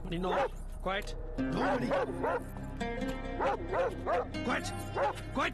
Nino, quiet. Nobody. Quiet. Quiet.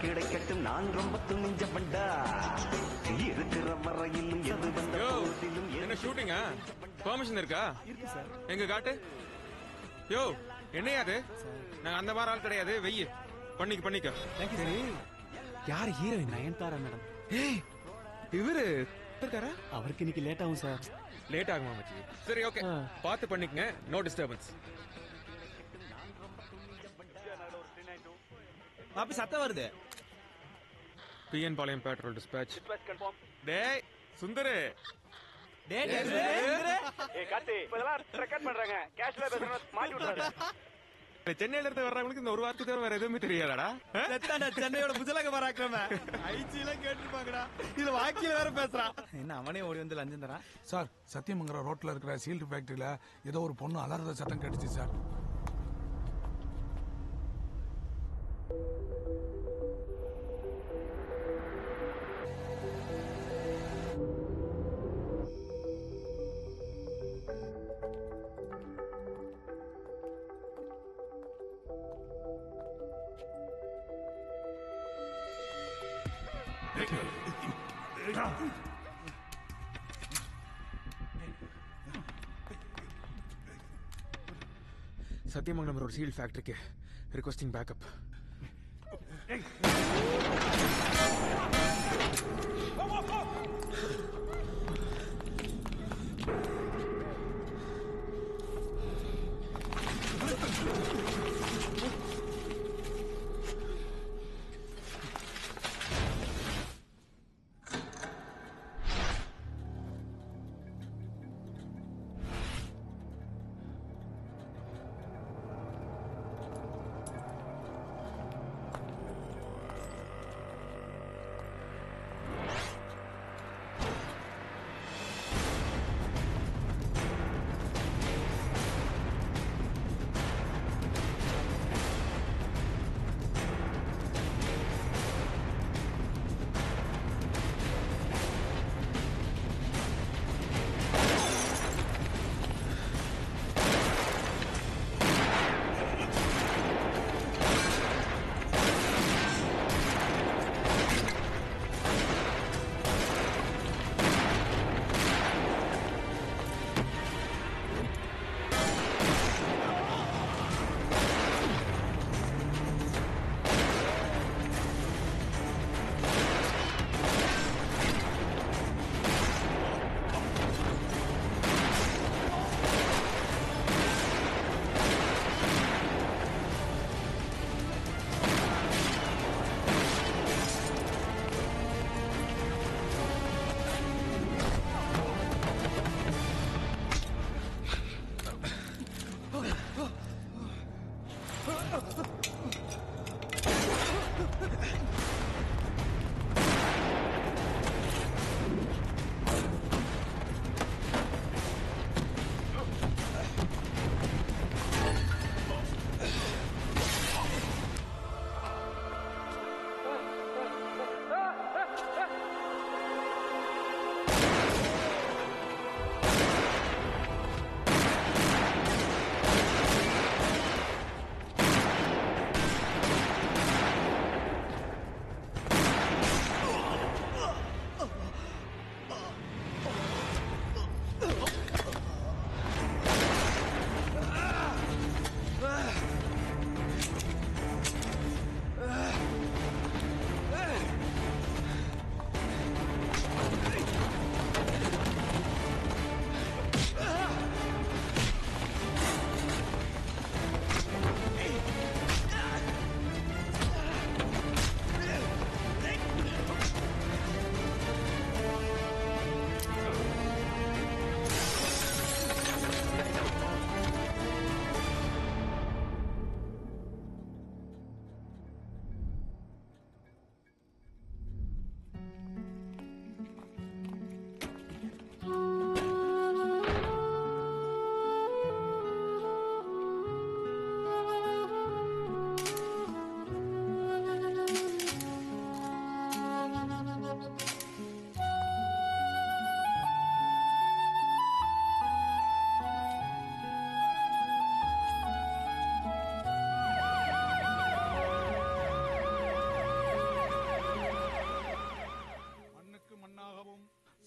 கிடைக்கட்டும் நான் ரொம்ப துணிஞ்ச பண்டா இருக்கிற வரையிலும் எது வந்த போதிலும் என்ன ஷூட்டிங்கா பெர்மிஷன் இருக்கா எங்க காட்டு யோ என்னையா அது நாங்க அந்த மாதிரி ஆள் கிடையாது வெய்ய பண்ணிக்க சரி யார் ஹீரோயின் நயன்தாரா மேடம். ஏய் இவரு இருக்காரா அவருக்கு இன்னைக்கு லேட் ஆகும் சார். லேட் ஆகுமா மச்சி சரி ஓகே பார்த்து பண்ணிக்கங்க நோ டிஸ்டர்பன்ஸ் அப்ப சத்தம் வருது பிஎன் பாளையம் பெட்ரோல் டிஸ்பேட்ச் டேய் சுந்தரு சென்னையில இருந்து வர்றவங்களுக்கு இந்த ஒரு வார்த்தை தவிர வேற எதுவுமே தெரியாதாடா சென்னையோட புஜலக பராக்கிரம ஐச்சிலாம் கேட்டுருப்பாங்கடா இதுல வாக்கியில வேற பேசுறான் என்ன அவனே ஓடி வந்து லஞ்சம் தரான் சார் சத்தியமங்கலம் ரோட்ல இருக்கிற சீல்டு ஃபேக்டரியில ஏதோ ஒரு பொண்ணு அலறத சத்தம் கேட்டுச்சு சார். சத்தியமங்கலம் ரோட் சீல் ஃபேக்டரிக்கு ரிக்வெஸ்டிங் பேக்கப்.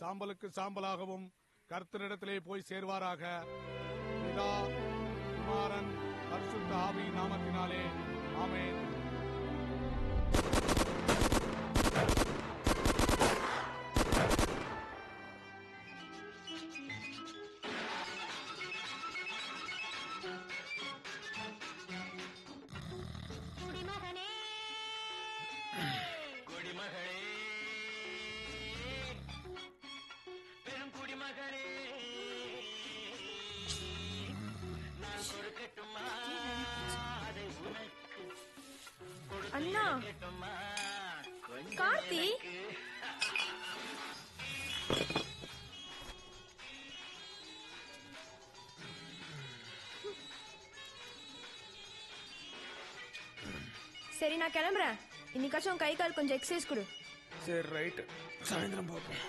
சாம்பலுக்கு சாம்பலாகவும் கர்த்தரிடத்திலே போய் சேர்வாராக. பிதா, குமாரன், பரிசுத்த ஆவியின் நாமத்தினாலே ஆமென். அண்ணா, கார்த்தி, சரி நான் கிளம்புறேன். இன்னைக்காச்சும் கை கால் கொஞ்சம் எக்ஸசைஸ் கொடு. சரி ரைட், சாயந்தரம் பார்ப்போம்.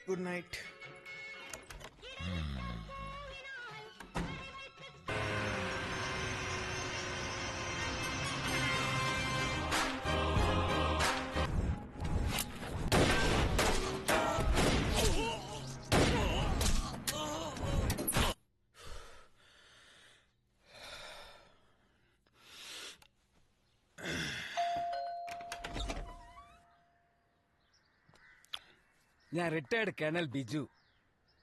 Good night. நான் retired colonel Biju,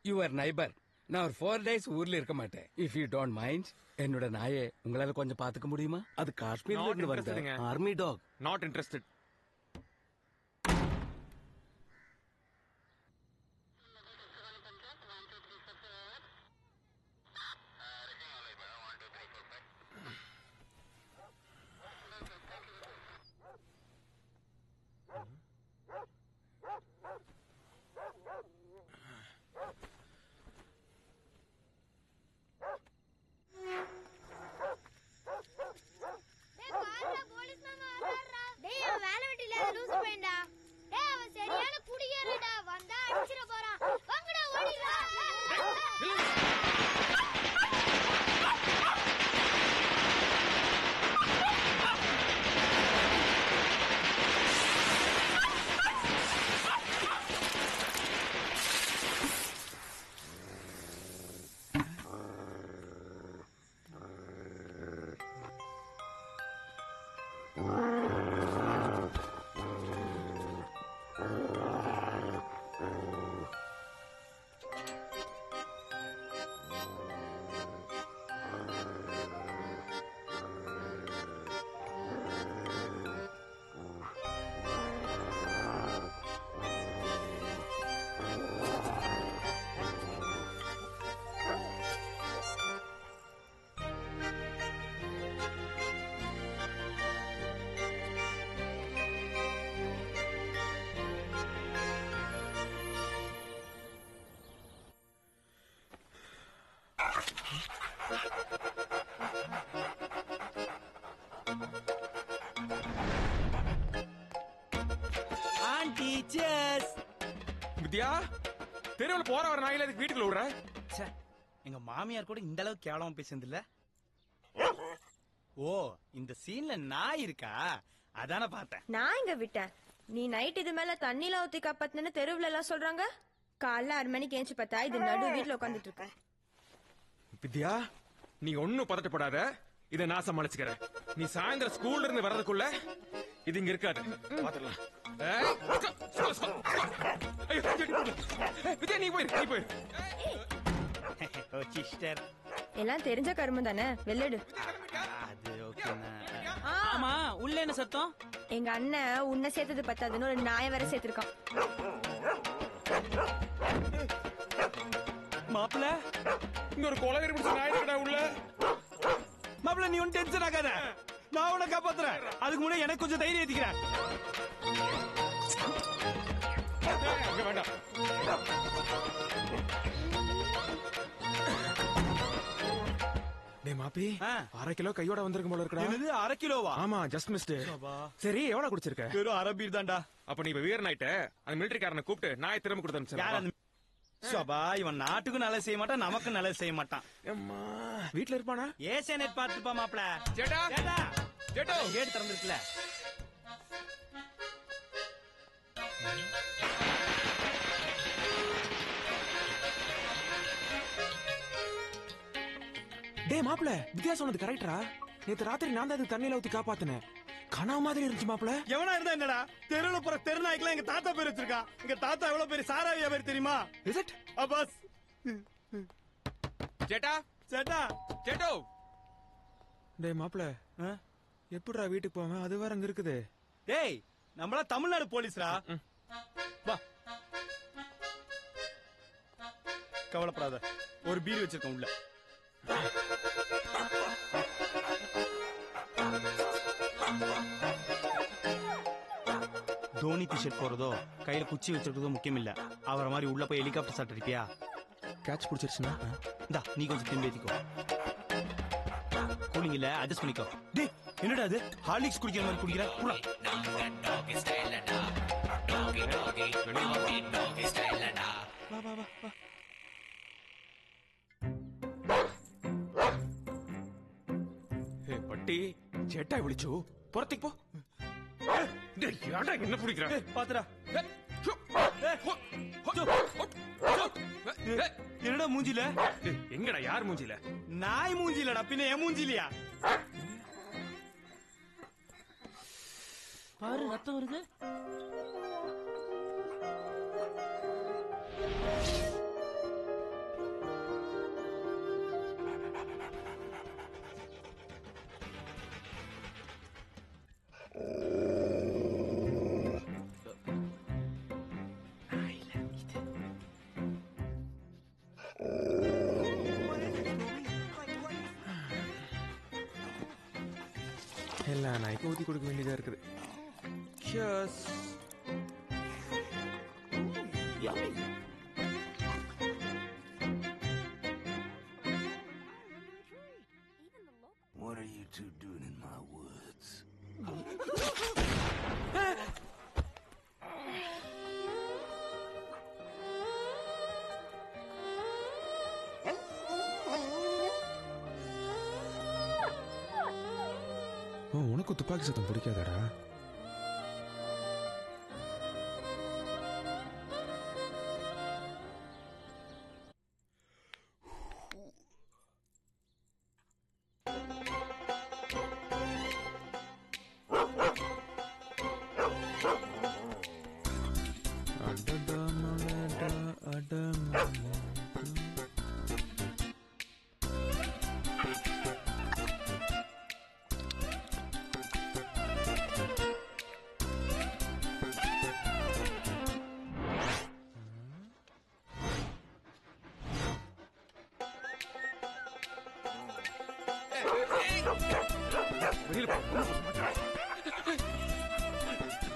your neighbour. நான் ஒரு 4 days ஊர்ல இருக்க மாட்டேன். இஃப் யூ டோன்ட் மைண்ட், என்னோட நாயை உங்களால கொஞ்சம் பாத்துக்க முடியுமா? அது காஷ்மீர்ல இருந்து வருது, army dog. Not interested. Cheers. Vidya தெருவில் போற வர நாயில அதுக்கு வீட்டுக்குள்ள விடுற. ச்சே, எங்க மாமியார் கூட இந்த அளவுக்கு கேவலமா பேசுனது இல்ல. ஓ, இந்த சீன்ல நாய் இருக்கா? அதான பார்த்தேன். நான் இங்க விட்டேன். நீ நைட் இது மேல தண்ணில ஊத்தி காப்பாத்துன்னு தெருவுல எல்லாம் சொல்றாங்க. காலைல 6 மணிக்கு ஏஞ்சி பார்த்தா இது நடு வீட்டுல உட்காந்துட்டு இருக்கேன். வித்யா நீ ஒன்னும் பதட்டப்படாத, இதை நான் சமாளிச்சுக்கிறேன். நீ சாயந்தரம் ஸ்கூல்ல இருந்து வர்றதுக்குள்ள இது இங்க இருக்காது. பாத்துடலாம். வித்யா நீ போயிரு. ஓ சிஸ்டர். எல்லாம் தெரிஞ்ச கருமம் தானே, வெள்ளடு. அது ஓகேனா. ஆமா, உள்ள என்ன சத்தம்? எங்க அண்ணன் உன்னை சேர்த்தது பத்தாதுன்னு ஒரு நாயை வேற சேர்த்திருக்கான். மாப்பிள்ள, இங்க ஒரு கொலை பிடிச்ச நாய் இருக்கடா உள்ள. மாப்பிள்ள நீ ஒன்னும் டென்ஷன் ஆகாத, நான் உன்னை காப்பாத்துறேன். அதுக்கு முன்னாடி எனக்கு கொஞ்சம் தைரியம் ஏத்திக்கிறேன். அங்க வேண்டாம். டேய் மாப்பி, 1/2 கிலோ கையோட வந்திருக்கும் போல இருக்கடா. என்னது 1/2 கிலோவா? ஆமா, ஜஸ்ட் மிஸ்ட். சரி, எவ்வளவு குடிச்சிருக்க? வெறும் 1/2 பீர் தான்டா. அப்ப நீ இப்ப வீரன் ஆயிட்ட. அந்த மிலிட்டரிக்காரனை கூப்பிட்டு நாயை திரும்ப கொடுத்து யார் அந்த சபா? இவன் நாட்டுக்கும் நல்லது செய்ய மாட்டான், நமக்கும் நல்லது செய்ய மாட்டான். வீட்டுல இருப்பானா? ஏசியா நெட் பார்த்துப்பா மாப்பிள. சேட்டா சேட்டா, சேட்டோ கேட் திறந்துருக்குல. டேய் மாப்பிள, வித்யா சொன்னது கரெக்டா? நேத்து ராத்திரி நான் தான் தண்ணியில ஊத்தி காப்பாத்தினேன். கனவு மாதிரி இருந்துச்சு மாப்பிள. எவனா இருந்தா என்னடா? தெருவுல போற தெருநாய்க்கெல்லாம் எங்க தாத்தா பேர் வச்சிருக்கான். எங்க தாத்தா எவ்வளவு பெரிய சாரா வியாபாரி தெரியுமா? Is it? அப்பாஸ். சேட்டா சேட்டா, சேட்டோ. டேய் மாப்பிள, எப்படிடா வீட்டுக்கு போவேன்? அது வேற அங்க இருக்குது. டேய் நம்மளா தமிழ்நாடு போலீஸ்ரா. வா, கவலைப்படாத, ஒரு பீர் வச்சிருக்கோம் உள்ள. தோனி டிஷர்ட் போறதோ கையில குச்சி வச்சிருக்கதோ முக்கியம் இல்ல. அவரை மாதிரி உள்ள போய் ஹெலிகாப்டர் ஷாட் அடிப்பியா? கேட்ச் பிடிச்சிருச்சுனா இந்தா நீ கொஞ்சம் திரும்பி ஏத்திக்கோ. கூலிங் இல்ல, அட்ஜஸ்ட் பண்ணிக்கோ. டேய் என்னடா அது? ஹார்லிக்ஸ் குடிக்கிற மாதிரி குடிக்கிற? புறா. வா வா வா வா. ஹே பட்டி, சேட்டா விളിച്ചു. புறத்துக்கு போ. டேய் யாரடா என்ன பிடிக்குற? பாத்துடா. என்னடா மூஞ்சில? எங்கடா யார் மூஞ்சில? நாய் மூஞ்சிலடா, பின்ன என் மூஞ்சிலியா? பாரு, ரத்தம் வருது. எல்லாம் நாய்க்கு ஊத்தி கொடுக்க வேண்டியதா இருக்குது. Cheers. What are you two doing in my woods? உனக்கு துப்பாக்கி சத்தம் பிடிக்காதடா?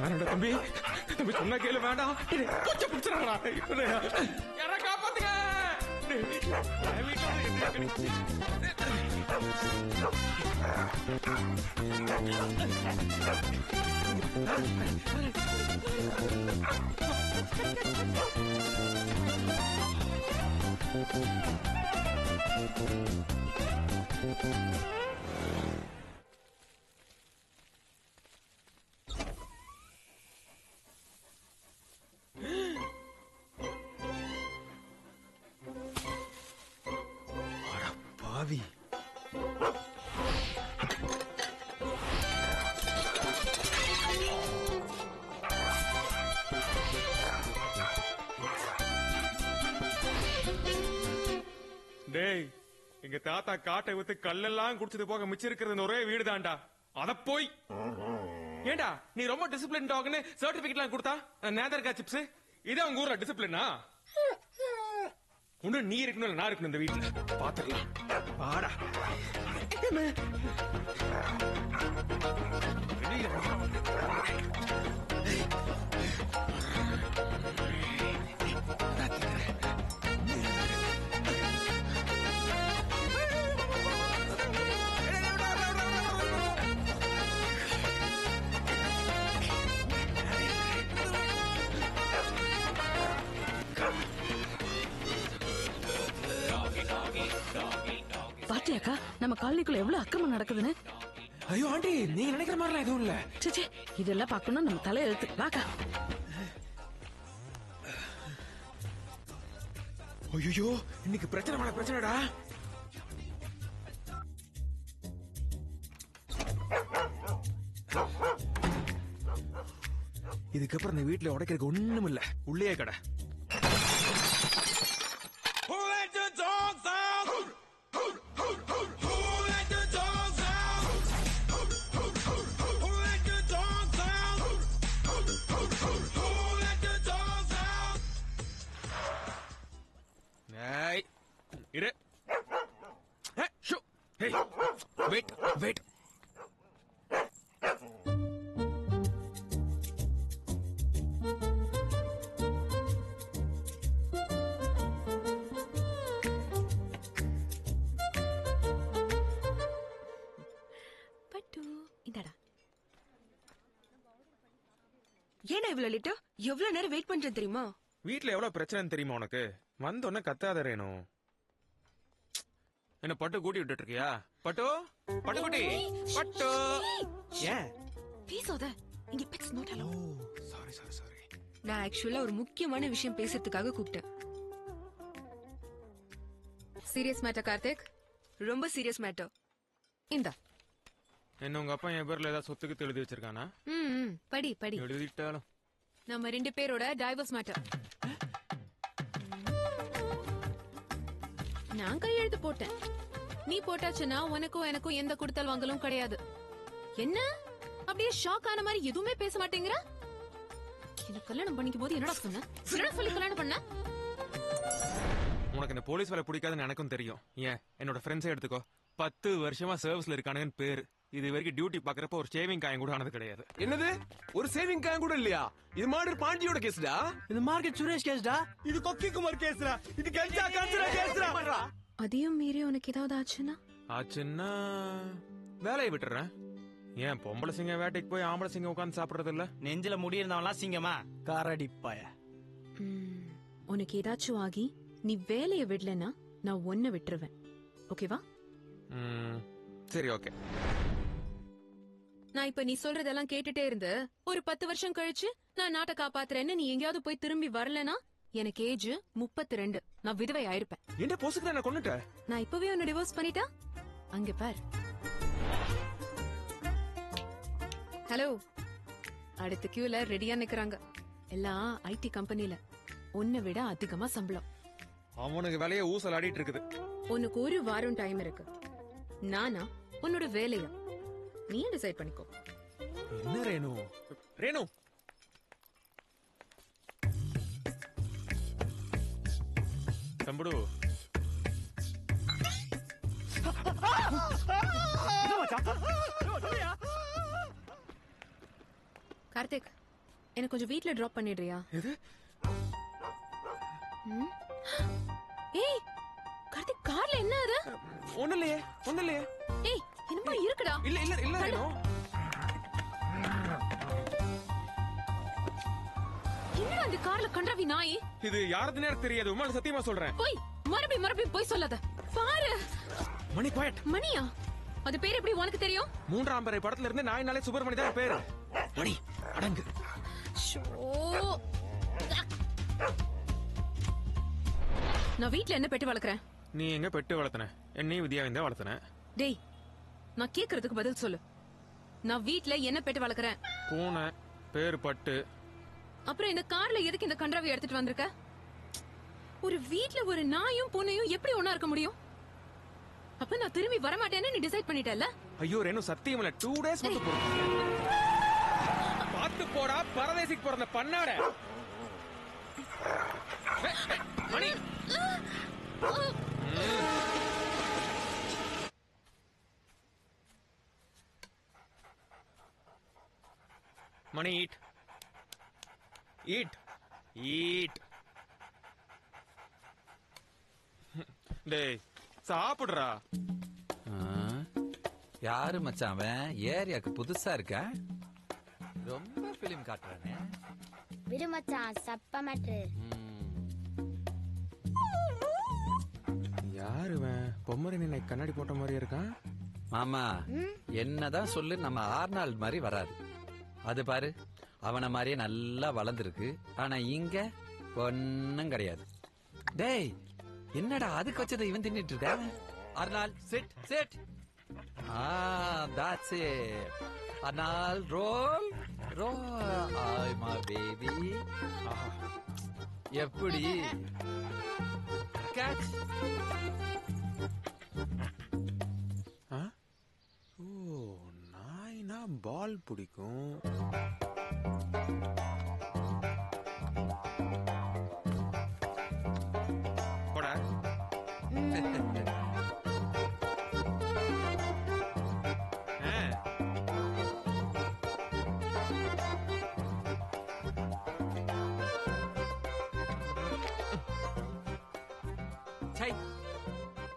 வேணாடா தம்பி, தம்பி சொன்னா கேளு, வேண்டாம். கொஞ்சம் பிடிச்சிடா. யாரா காப்பாத்துங்க. வீட்டுல பாவி. டேய், எங்க தாத்தா காட்டை வித்து கல்லெல்லாம் குடிச்சது போக மிச்சம் இருக்கிறது ஒரே வீடு தான்டா. அத போய் ஏண்டா நீ ரொம்ப டிசிப்ளின் டாக்னு சர்டிபிகேட் எல்லாம் கொடுத்தா நேதர்கா சிப்ஸ் இதே உங்க ஊர்ல டிசிப்ளினா? ஒண்ணு நீ இருக்கணும் இல்ல நான் இருக்கணும் இந்த வீட்டுல. பாத்துக்கலாம் வாடா. பாத்தியாக்கா நம்ம காலனிக்குள்ள எவ்வளவு அக்கிரமம் நடக்குதுன்னு? ஐயோ ஆண்டி, நீங்க நினைக்கிற மாதிரிலாம் எதுவும் இல்ல. சே, இதெல்லாம் பாக்கணும் நம்ம தலையெழுத்து. வாக்கா. ஐயோ இன்னைக்கு பிரச்சனை மேல பிரச்சனைடா. இதுக்கப்புறம் இந்த வீட்டுல உடைக்கிறதுக்கு ஒண்ணும் இல்ல. உள்ளே கடை. இரு. Wait wait. பட்டு இந்தடா. ஏன்னா இவ்வளவு லேட்டா? எவ்வளவு நேரம் வெயிட் பண்றது தெரியுமா? வீட்டுல எவ்வளவு பிரச்சனை தெரியுமா உனக்கு? வந்தோடனே கத்தாத ரேணு. என்ன பட்டு கூட்டி விட்டுட்டு இருக்கியா? பட்டு பட்டு குட்டி பட்டு. ஏன் பேசாத. இங்க pets not allow. Sorry sorry sorry. நான் ஆக்சுவலா ஒரு முக்கியமான விஷயம் பேசுறதுக்காக கூப்பிட்டேன். Serious matter Karthik. ரொம்ப சீரியஸ் மேட்டர். இந்தா. என்ன உங்க அப்பா என் பேர்ல ஏதாவது சொத்துக்கு எழுதி வச்சிருக்கானா? படி படி. எழுதிட்டாலும் நம்ம 2 பேரோட டைவர்ஸ் மேட்டர். நான் கையெழுத்து போட்டேன். நீ போட்டாச்சுன்னா உனக்கும் எனக்கும் எந்த கொடுத்தல் வாங்கலும் கிடையாது. என்ன அப்படியே ஷாக் ஆன மாதிரி எதுவுமே பேச மாட்டேங்கிற? என்ன கல்யாணம் பண்ணிக்கும் போது என்னடா சொன்ன? என்னடா சொல்லி கல்யாணம் பண்ண? உனக்கு இந்த போலீஸ் வேலை பிடிக்காதுன்னு எனக்கும் தெரியும். ஏன் என்னோட ஃப்ரெண்ட்ஸே எடுத்துக்கோ. 10 வருஷமா சர்வீஸ்ல இருக்கானுங்கன்னு பேரு. இது வரைக்கும் டியூட்டி பாக்குறப்ப ஒரு சேவிங் காயம் கூட ஆனது கிடையாது. என்னது? ஒரு சேவிங் காயம் கூட இல்லையா? இது மாதிரி பாண்டியோட கேஸ்டா? இது மார்க்கெட் சுரேஷ் கேஸ்டா? இது கொக்கி குமார் கேஸ்டா? இது கஞ்சா காஞ்சரா கேஸ்டா? அதையும் மீறி உனக்கு ஏதாவது ஆச்சுன்னா வேலையை விட்டுறேன். ஏன் பொம்பளை சிங்கம் வேட்டைக்கு போய் ஆம்பளை சிங்கம் உட்காந்து சாப்பிடுறது இல்ல? நெஞ்சில முடி இருந்தவன்லாம் சிங்கமா? காரடிப்பாய. உனக்கு ஏதாச்சும் ஆகி நீ வேலையை விடலன்னா நான் ஒன்ன விட்டுருவேன். ஓகேவா? சரி ஓகே. நான் இப்ப நீ சொல்றதெல்லாம் கேட்டுட்டே இருந்து ஒரு 10 வருஷம் கழிச்சு நான் நாட்டை காப்பாத்துறேன்னு நீ எங்கேயாவது போய் திரும்பி வரலனா எனக்கு ஏஜ் 32. நான் விதவை ஆயிருப்பேன். என்ன போசுக்கு நான் கொன்னுட்டேன். நான் இப்பவே உன்னை டிவோர்ஸ் பண்ணிட்டா அங்க பார். ஹலோ, அடுத்த கியூல ரெடியா நிக்கறாங்க. எல்லாம் ஐடி கம்பெனில. உன்னை விட அதிகமா சம்பளம். அவனுக்கு வேலையை ஊசல் ஆடிட்டு இருக்குது. உனக்கு ஒரு வாரம் டைம் இருக்கு. நானா உன்னோட வேலையா நீ டிசைட் பண்ணிக்கோ. என்ன ரேணு? ரேணு தம்புடு. கார்த்திக், எனக்கு கொஞ்சம் வீட்ல டிராப் பண்ணிடுறியா? எது? ஏய் கார்த்திக், கார்ல என்ன அது? ஒண்ணு இல்லையே. ஏய் என்னமா இருக்குடா? இல்ல ரேணு. இந்த கார்ல கண்டவி நாய்? இது யாருதுன்னு எனக்கு தெரியாது, உமால சத்தியமா சொல்றேன். போய் மறுபடியும் போய் சொல்லாத. பாரு மணி குவைட். மணியா? அது பேர் எப்படி உனக்கு தெரியும்? 3ஆம் பிறை படத்துல இருந்து நாயினாலே சுப்பிரமணி தான் பேரு. மணி அடங்கு. நான் வீட்ல என்ன பெட்டு வளர்க்கறேன்? நீ எங்க பெட்டு வளர்த்தன? என்னையும் வித்யாவையும் தான் வளர்த்தன. டேய், நான் கேக்குறதுக்கு பதில் சொல்லு. நான் வீட்ல என்ன பெட்டு வளர்க்கறேன்? பூனை, பேரு பட்டு. அப்புறம் இந்த கார்ல எதுக்கு இந்த கன்றாவை எடுத்துட்டு வந்திருக்க? ஒரு வீட்ல ஒரு நாயும் பூனையும் எப்படி ஒண்ணா இருக்க முடியும்? அப்ப நான் திரும்பி வர மாட்டேன்னு நீ டிசைட் பண்ணிட்டல? ஐயோ ரேணு, சத்தியம் இல்ல, 2 days மட்டும் போ. பாத்து போடா, பரதேசிக்கு பிறந்த பண்ணாட. மணி மணி ஈட் ஈட் ஈட். டேய் சாப்பிடுறா. யாரு மச்சான் அவன்? ஏரியாக்கு புதுசா இருக்க, ரொம்ப பிலிம் காட்டுறானே. விடு மச்சான், சப்ப மேட்ரு. யாரு பொம்மரினை கண்ணாடி போட்ட மாதிரி இருக்கான்? மாமா என்னதான் சொல்லு, நம்ம ஆர்னால்ட் மாதிரி வராது. அது பாரு, அவனை மாதிரியே நல்லா வளர்ந்துருக்கு. ஆனா இங்க ஒன்னும் கிடையாது. டேய் என்னடா அதுக்கு வச்சதை இவன் தின்னுட்டு இருக்க? Arnold sit sit. That's it. Arnold roll roll. ஐ மை பேபி. எப்படி கேட்ச்? ஓ, நாய்னா பால் பிடிக்கும். போடா.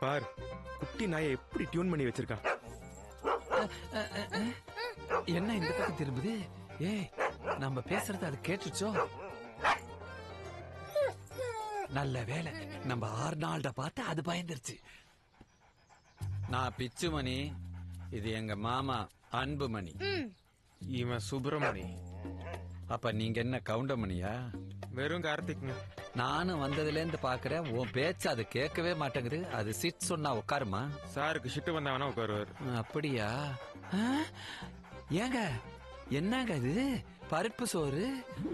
பார், குட்டி நாயை எப்படி டியூன் பண்ணி வச்சிருக்கான். என்ன இந்த பக்கம் திரும்புது? ஏய், நம்ம பேசுறது அது கேட்டுச்சோ? நல்ல வேலை, நம்ம ஆர்னால்ட பார்த்து அது பயந்துருச்சு. நான் பிச்சுமணி, இது எங்க மாமா அன்புமணி. இவன் சுப்பிரமணி. அப்ப நீங்க என்ன கவுண்டமணியா? வெறும் கார்த்திக்ங்க. நானும் வந்ததுல இருந்து பாக்குறேன், உன் பேச்சு அது கேட்கவே மாட்டேங்குது. அது சிட் சொன்னா உட்காருமா? சாருக்கு ஷிட்டு வந்தாவனா உட்காருவார். அப்படியா? ஏங்க என்னங்க இது? பருப்பு சோறு,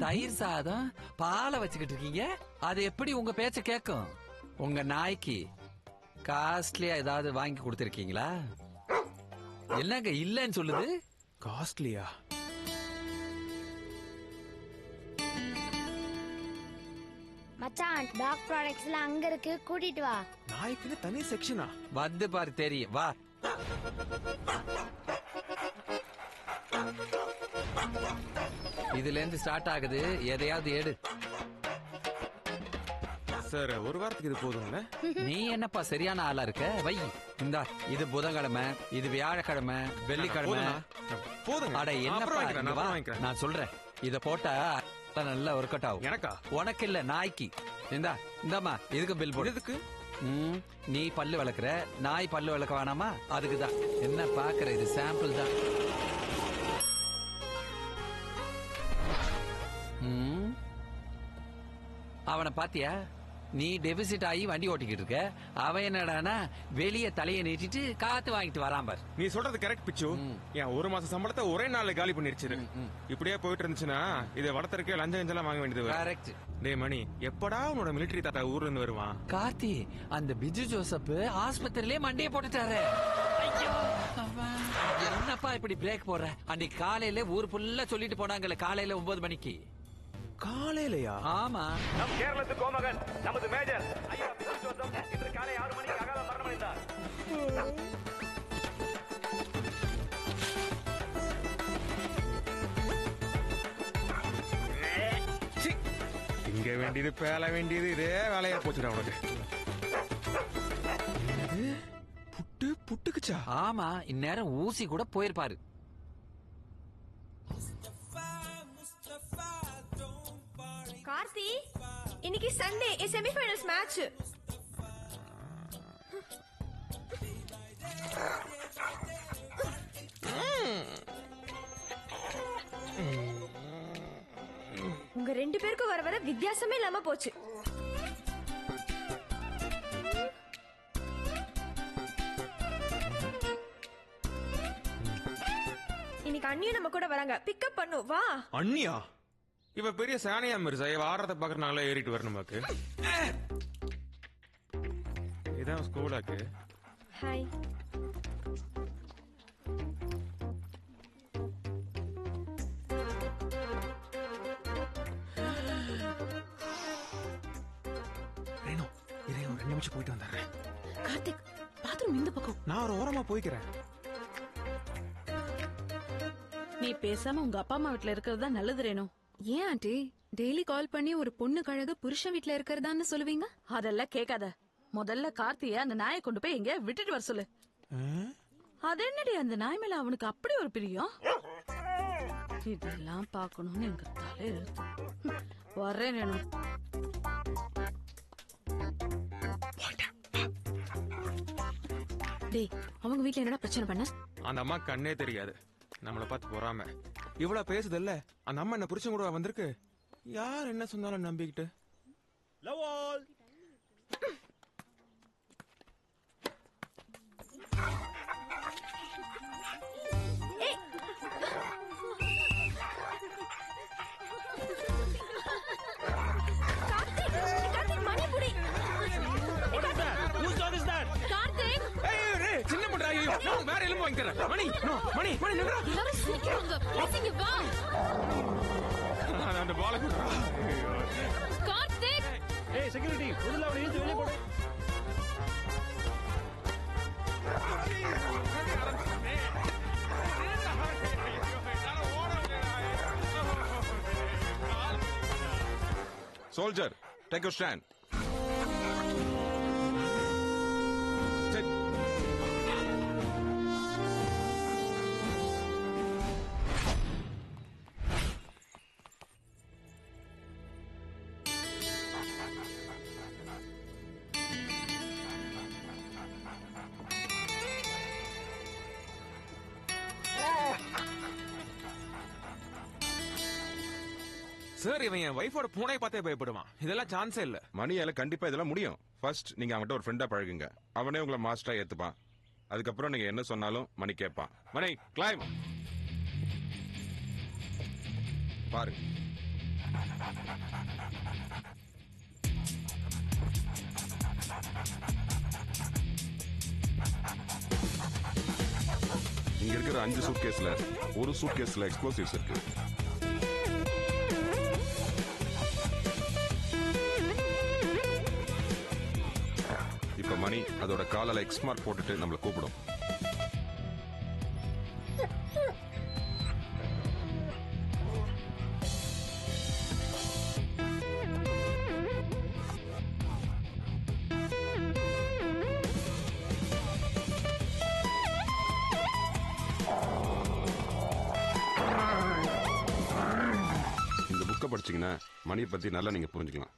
தயிர் சாதம், பாலை வச்சுக்கிட்டு இருக்கீங்க. அது எப்படி உங்க பேச்ச கேட்கும்? உங்க நாய்க்கு காஸ்ட்லியா ஏதாவது வாங்கி கொடுத்திருக்கீங்களா? என்னங்க இல்லன்னு சொல்லுது? காஸ்ட்லியா? மச்சான், டாக் ப்ராடக்ட்ஸ்லாம் அங்க இருக்கு, கூட்டிட்டு வா. நாய்க்குன்னு தனி செக்ஷனா? வந்து பாரு, தெரியும், வா. இதுல இருந்து ஸ்டார்ட் ஆகுது, எதையாவது எடு. சார், ஒரு வாரத்துக்கு இது போதும்ல? நீ என்னப்பா சரியான ஆளா இருக்க? வை, இந்தா, இது புதன்கிழமை, இது வியாழக்கிழமை, வெள்ளிக்கிழமை. போதுங்க. அட என்னப்பா, நான் சொல்றேன், இத போட்டா நல்லா ஒர்க் அவுட் ஆகும். எனக்கா? உனக்கு இல்ல, நாய்க்கு. இந்தாமா, இதுக்கு பில் போடு. எதுக்கு? நீ பல்லு வளர்க்குற, நாய் பல்லு வளர்க்க வேணாமா? அதுக்குதான். என்ன பாக்குற, இது சாம்பிள் தான். அவனை பாத்தியா? நீ டெபிசிட் ஆகி வண்டி ஓட்டிக்கிட்டு இருக்க, அவன் என்னடானா வெளியே தலையை நீட்டிட்டு காத்து வாங்கிட்டு வரான் பார். நீ சொல்றது கரெக்ட் பிச்சு. என் 1 மாச சம்பளத்தை ஒரே நாள்ல காலி பண்ணிருச்சு. இப்படியே போயிட்டு இருந்துச்சுன்னா இதை வளர்த்தறக்கே லஞ்சம் வாங்க வேண்டியது. கரெக்ட். டே மணி, எப்படா உன்னோட மிலிட்டரி தாத்தா ஊர்ல இருந்து வருவான்? கார்த்தி, அந்த பிஜு ஜோசப் ஆஸ்பத்திரியிலே மண்டையை போட்டுட்டாரு. என்னப்பா இப்படி பிரேக் போடுற? அன்னைக்கு காலையில ஊர் ஃபுல்லா சொல்லிட்டு போனாங்கல்ல, காலையில 9 மணிக்கு. காலையிலயா? ஆமா. நம் கேரளத்து கோமகன் நமது மேஜர் ஐயா பிஜு ஜோசப் இன்று காலை 6 மணிக்கு அகால மரணமடைந்தார். இங்க வேண்டியது பேல வேண்டியது இதே வேலையா போச்சுடா உனக்கு. புட்டுக்குச்சா? ஆமா, இந்நேரம் ஊசி கூட போயிருப்பாரு. கார்த்தி இன்னைக்கு சண்டே செமிஃபைனல்ஸ் மேட்ச். உங்க 2 பேருக்கும் வர வர வித்தியாசமே இல்லாம போச்சு. இன்னைக்கு அண்ணியும் நம்ம கூட வராங்க. பிக்கப் பண்ணு வா. அண்ணியா? இவ பெரிய சானியா மிர்சா. இவ ஆடுறத பாக்குற நாங்களே ஏறிட்டு வரணும் நமக்கு. இதான் ஸ்கூலாக்கு. ஹாய். ரேணு, இதே ஒரு 2 நிமிஷம் போயிட்டு வந்துடுறேன். கார்த்திக், பாத்ரூம் இந்த பக்கம். நான் ஒரு ஓரமா போய்க்கிறேன். நீ பேசாம உங்க அப்பா அம்மா வீட்டுல இருக்கிறது தான் நல்லது ரேணு. ஏன் ஆண்டி டெய்லி கால் பண்ணி ஒரு பொண்ணு கழகு புருஷன் வீட்ல இருக்கிறதான்னு சொல்லுவீங்க? அதெல்லாம் கேட்காத. முதல்ல கார்த்திய அந்த நாயை கொண்டு போய் எங்க விட்டுட்டு வர சொல்லு. அது என்னடி அந்த நாய் மேல அவனுக்கு அப்படி ஒரு பிரியம்? இதெல்லாம் பாக்கணும்னு எங்க தலை எழுத்து. வர்றேன் ரேணு. டேய், அவங்க வீட்ல என்னடா பிரச்சனை பண்ண? அந்த அம்மா கண்ணே தெரியாது. நம்மள பார்த்து போறாம இவ்வளவு பேசுதல்ல. அந்த அம்மா என்ன புருஷன் கூட வந்திருக்கு. யார் என்ன சொன்னாலும் நம்பிக்கிட்டு. Love all. சின்ன பண்றா. ஐயோ, நான் வேற எலும்பு வாங்கி தரேன். மணி, மணி, மணி நின்றா. எல்லாரும் சிரிக்கிறாங்க. ப்ளீஸ் இங்க வா. அந்த பால குடுறா. கார்த்திக். ஏய் செக்யூரிட்டி, முதல்ல அவனை இழுத்து வெளிய போடு. Soldier, take your stand. Sit. Sir, இவன் என் வைஃபோட பூனை பார்த்தே பயப்படுவான். இதெல்லாம் சான்ஸே இல்ல. மணியால கண்டிப்பா இதெல்லாம் முடியும். ஃபர்ஸ்ட் நீங்க அவன்கிட்ட ஒரு ஃப்ரெண்டா பழகுங்க. அவனே உங்களை மாஸ்டரா ஏத்துப்பான். அதுக்கப்புறம் நீங்க என்ன சொன்னாலும் மணி கேட்பான். மணி, கிளைம். பாரு. இங்க இருக்கிற 5 சூட்கேஸ்ல ஒரு சூட்கேஸ்ல எக்ஸ்ப்ளோசிவ்ஸ் இருக்கு. இப்ப மணி அதோட காலால எக்ஸ் மார்க் போட்டுட்டு நம்மள கூப்பிடும். இந்த புக்கை படிச்சீங்கன்னா மணியை பத்தி நல்லா நீங்க புரிஞ்சுக்கலாம்.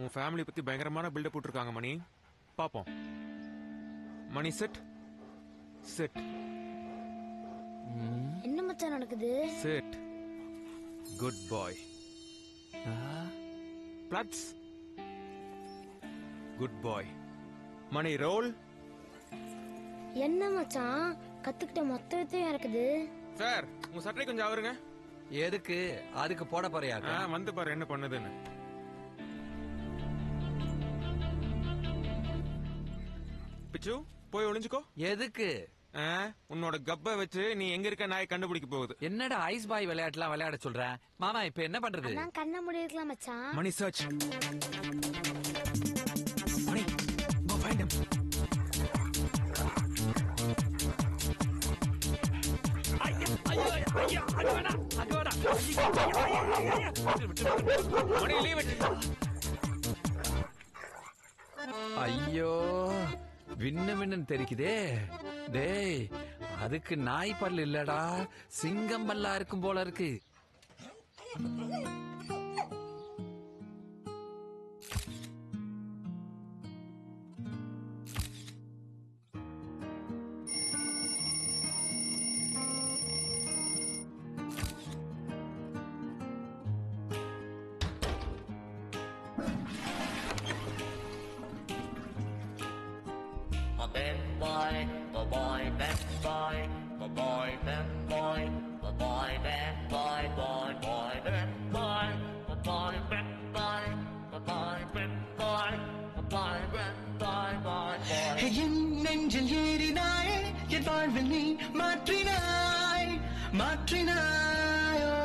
உன் ஃபேமிலி பத்தி பயங்கரமான பில்டப் போட்டுருக்காங்க மணி. பாப்போம். மணி, செட் செட். என்ன மச்சான் நடக்குது? செட். குட் பாய். பிளட்ஸ். குட் பாய். மணி, ரோல். என்ன மச்சான் கத்துக்கிட்ட மொத்த வித்தையும் இருக்குது. சார், உங்க சட்டை கொஞ்சம் அவருங்க. எதுக்கு? அதுக்கு போட போறியா? வந்து பாரு என்ன பண்ணுதுன்னு. பிச்சு, போய் ஒளிஞ்சுக்கோ. எதுக்கு? உன்னோட கப்ப வச்சு நீ எங்க இருக்க நாய் கண்டுபிடிக்க போகுது. என்னடா ஐஸ் பாய் விளையாட்டுலாம் விளையாட சொல்ற? மாமா இப்ப என்ன பண்றது? நான் கண்ண மூடி இருக்கலாம் மச்சான். Mani, search. Mani, go find him. Mani, leave it. ஐயோ, விண்ணு விண்ணு தெரிக்குதே. டேய், அதுக்கு நாய் பல்லு இல்லடா, சிங்கம் பல்லா இருக்கும் போல இருக்கு. என் நெஞ்சில் ஏறினாய், என் வாழ்வில் நீ மாற்றினாய் மாற்றினாயோ,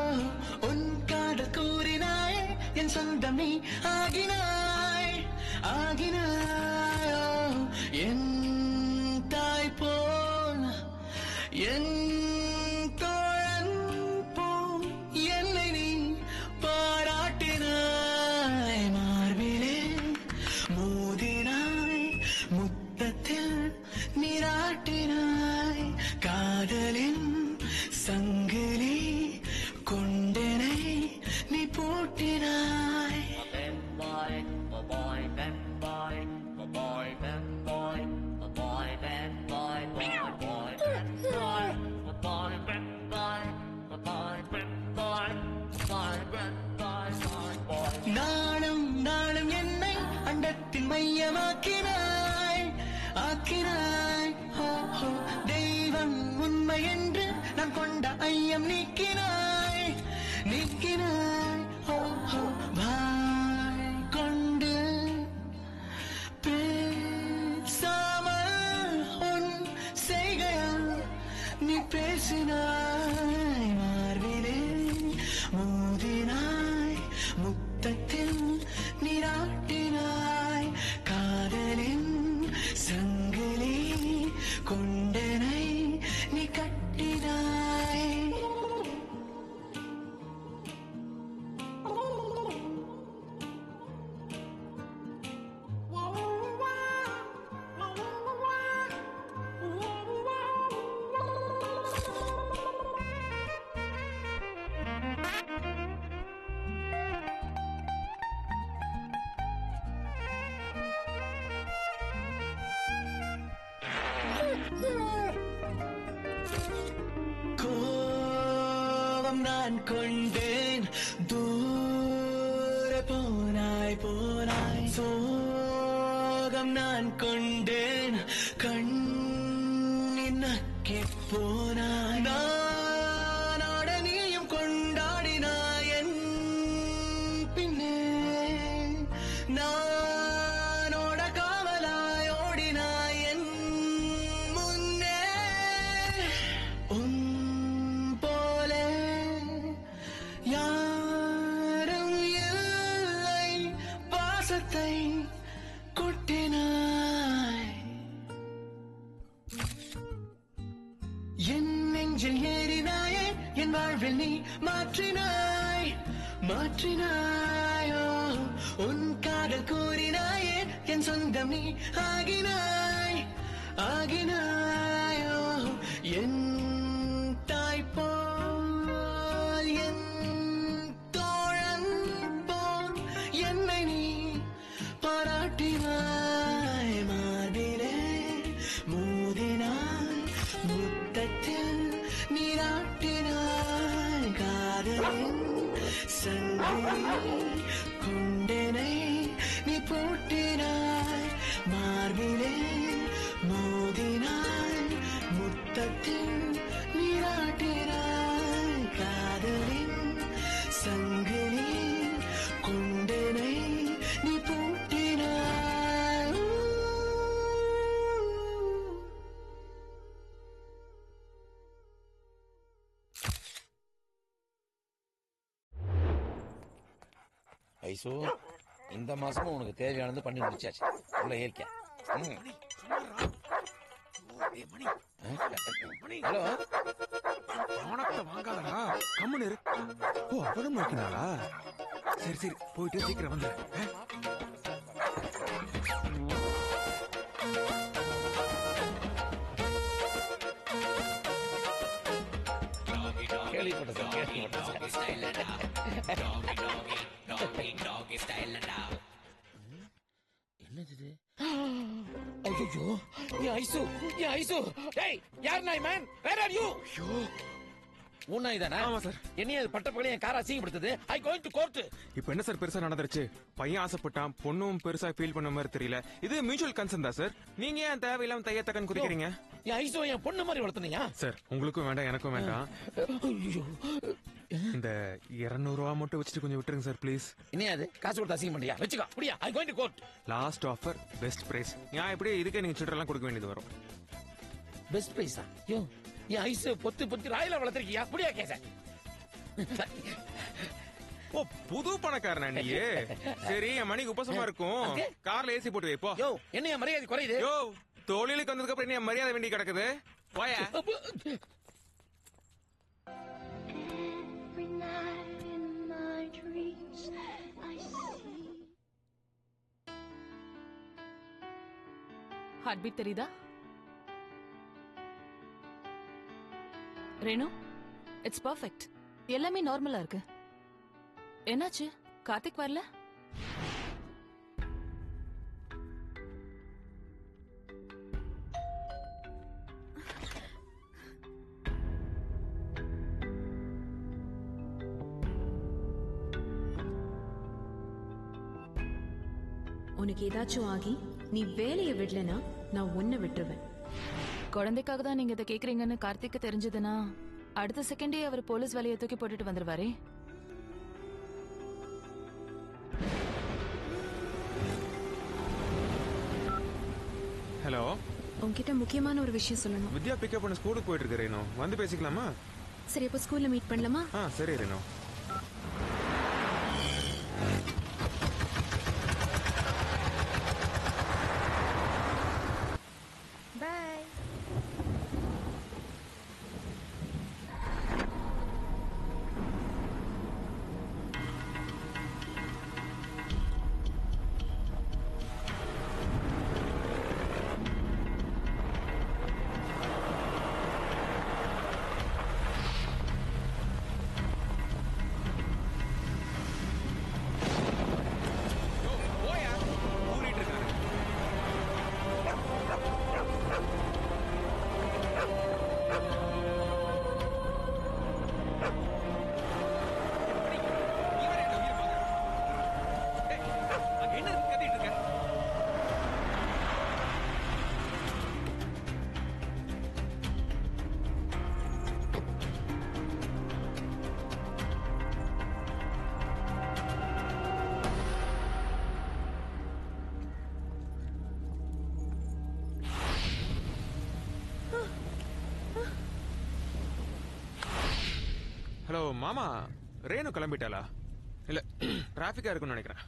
உன் காதல் கூறினாய், என் சொந்தம் நீ ஆகினாய் ஆகினாயோ, என் தாய் போல் என் தோழன் போல் என்னை நீ பாராட்டினாய், மார்பிலே மோதினாய், முத்தத்தில் நீராட்டினாய், காதலின் சங்கிலி கொண்டனை நீ பூட்டினாய். நாளும் நாளும் என்னை அண்டத்தின் மையமாக்கினாய் ஆக்கினாய், தெய்வம் உண்மை என்று நான் கொண்ட ஐயம் நீக்கினாய் நீக்கினாய், வாய் கொண்டு பேசாமல் உன் செய்கையால் நீ பேசினாய், மார்பிலே மோதினாய், முத்தத்தில் நீராட்டினாய், காதலின் சங்கிலி கொண்டனை நீ கட்டினாய். கோபம் நான் கொண்டேன், தூர போனாய் போனாய், சோகம் நான் கொண்டேன், கண்ணின் நக்கி போனாய், நானோட நீயும் கொண்டாடினாய் என் பின்னே, நானோட காவலாய் ஓடினாய் என் முன்னே, உன் போல யாரும் இல்லை, பாசத்தை கொட்டினாய், என் நெஞ்சில் ஏறினாயே, என் வாழ்வில் நீ மாற்றினாய் மாற்றினாயோ, உன் காதல் கூறினாயே, என் சொந்தம் நீ ஆகினாய் ஆகினாயோ, என் தாய் போல் என் தோழன் போல் என்னை நீ பாராட்டினாய், மார்பிலே மோதினாய், முத்தத்தில் நீராட்டினாய், காதலின் சங்கிலி கொண்டனை நீ பூட்டினாய், மார்பிலே மோதினாய், முத்தத்தில் நீராட்டினாய், காதலின் சங்கிலி கொண்டனை நீ பூட்டினாய். ஐசோ, இந்த மாசமும் உனக்கு தேவையானது பண்ணி முடிச்சாச்சு. உள்ள ஏறிக்க. ஹலோ, பணத்தை வாங்காதடா, கம்முன்னு இரு. ஓ, அப்பதான் நோக்கினாளா? சரி சரி, போயிட்டு சீக்கிரம் வந்து. கேள்விப்பட்டேன் சார் கேள்விப்பட்டேன் சார் என்னது இது ஐயோ என் ஐசு என் ஐசு டேய் யார் நாய் மேன் வேர் ஆர் யூ உன் நாய் தானே ஆமா சார் என்னைய பட்ட பகல என் காரை அசிங்கப்படுத்துது ஐ கோயிங் டு கோர்ட் இப்போ என்ன சார் பெருசா நடந்துருச்சு பையன் ஆசைப்பட்டான் பொண்ணும் பெருசா ஃபீல் பண்ண மாதிரி தெரியல இது மியூச்சுவல் கன்சர்ன் தான் சார் நீங்க ஏன் தேவையில்லாம தையத்தக்கன்னு குதிக்கிறீங்க என் ஐசோ என் பொண்ணு மாதிரி வளர்த்துனியா சார் உங்களுக்கும் வேண்டாம் எனக்கும் வேண்டாம் இந்த 200 ரூபா மட்டும் வச்சுட்டு கொஞ்சம் விட்டுருங்க சார் ப்ளீஸ் இனியாது காசு கொடுத்து அசிங்கம் பண்ணியா வச்சுக்கோ அப்படியா I going to court last offer best price நான் எப்படி இதுக்கே நீங்க சில்லறலாம் கொடுக்க வேண்டியது வரும் பெஸ்ட் பிரைஸா யோ என் ஐசு பொத்து பொத்து ராயில வளர்த்திருக்கியா அப்படியா கேச ஓ புது பணக்காரனா நீ சரி என் மணிக்கு உபசமா இருக்கும் கார்ல ஏசி போட்டு வை போ யோ என்ன மரியாதை குறையுது யோ தொழிலுக்கு வந்ததுக்கு அப்புறம் என்ன மரியாதை வேண்டி கிடக்குது போயா ஹார்ட் பீட் தெரியுதா ரேணு இட்ஸ் பர்ஃபெக்ட் எல்லாமே நார்மலா இருக்கு என்னாச்சு கார்த்திக் வரல உனக்கு ஏதாச்சும் ஆகி நீ வேலையை விடலனா நான் உன்னை விட்டுருவேன். குழந்தைக்காக தான் நீங்க இதை கேக்குறீங்கன்னு கார்த்திக்கு தெரிஞ்சதுன்னா அடுத்த செகண்டே அவர் போலீஸ் வேலையை தூக்கி போட்டுட்டு வந்துருவாரே. ஹலோ, உன்கிட்ட முக்கியமான ஒரு விஷயம் சொல்லணும். வித்யா பிக்கப் பண்ண ஸ்கூலுக்கு போயிட்டு இருக்கு ரேனோ, வந்து பேசிக்கலாமா? சரி, அப்போ ஸ்கூல்ல மீட் பண்ணலாமா? சரி ரேனோ. ஹலோ மாமா, ரேணு கிளம்பிட்டாளா? இல்ல டிராபிக்கா இருக்குன்னு நினைக்கிறேன்.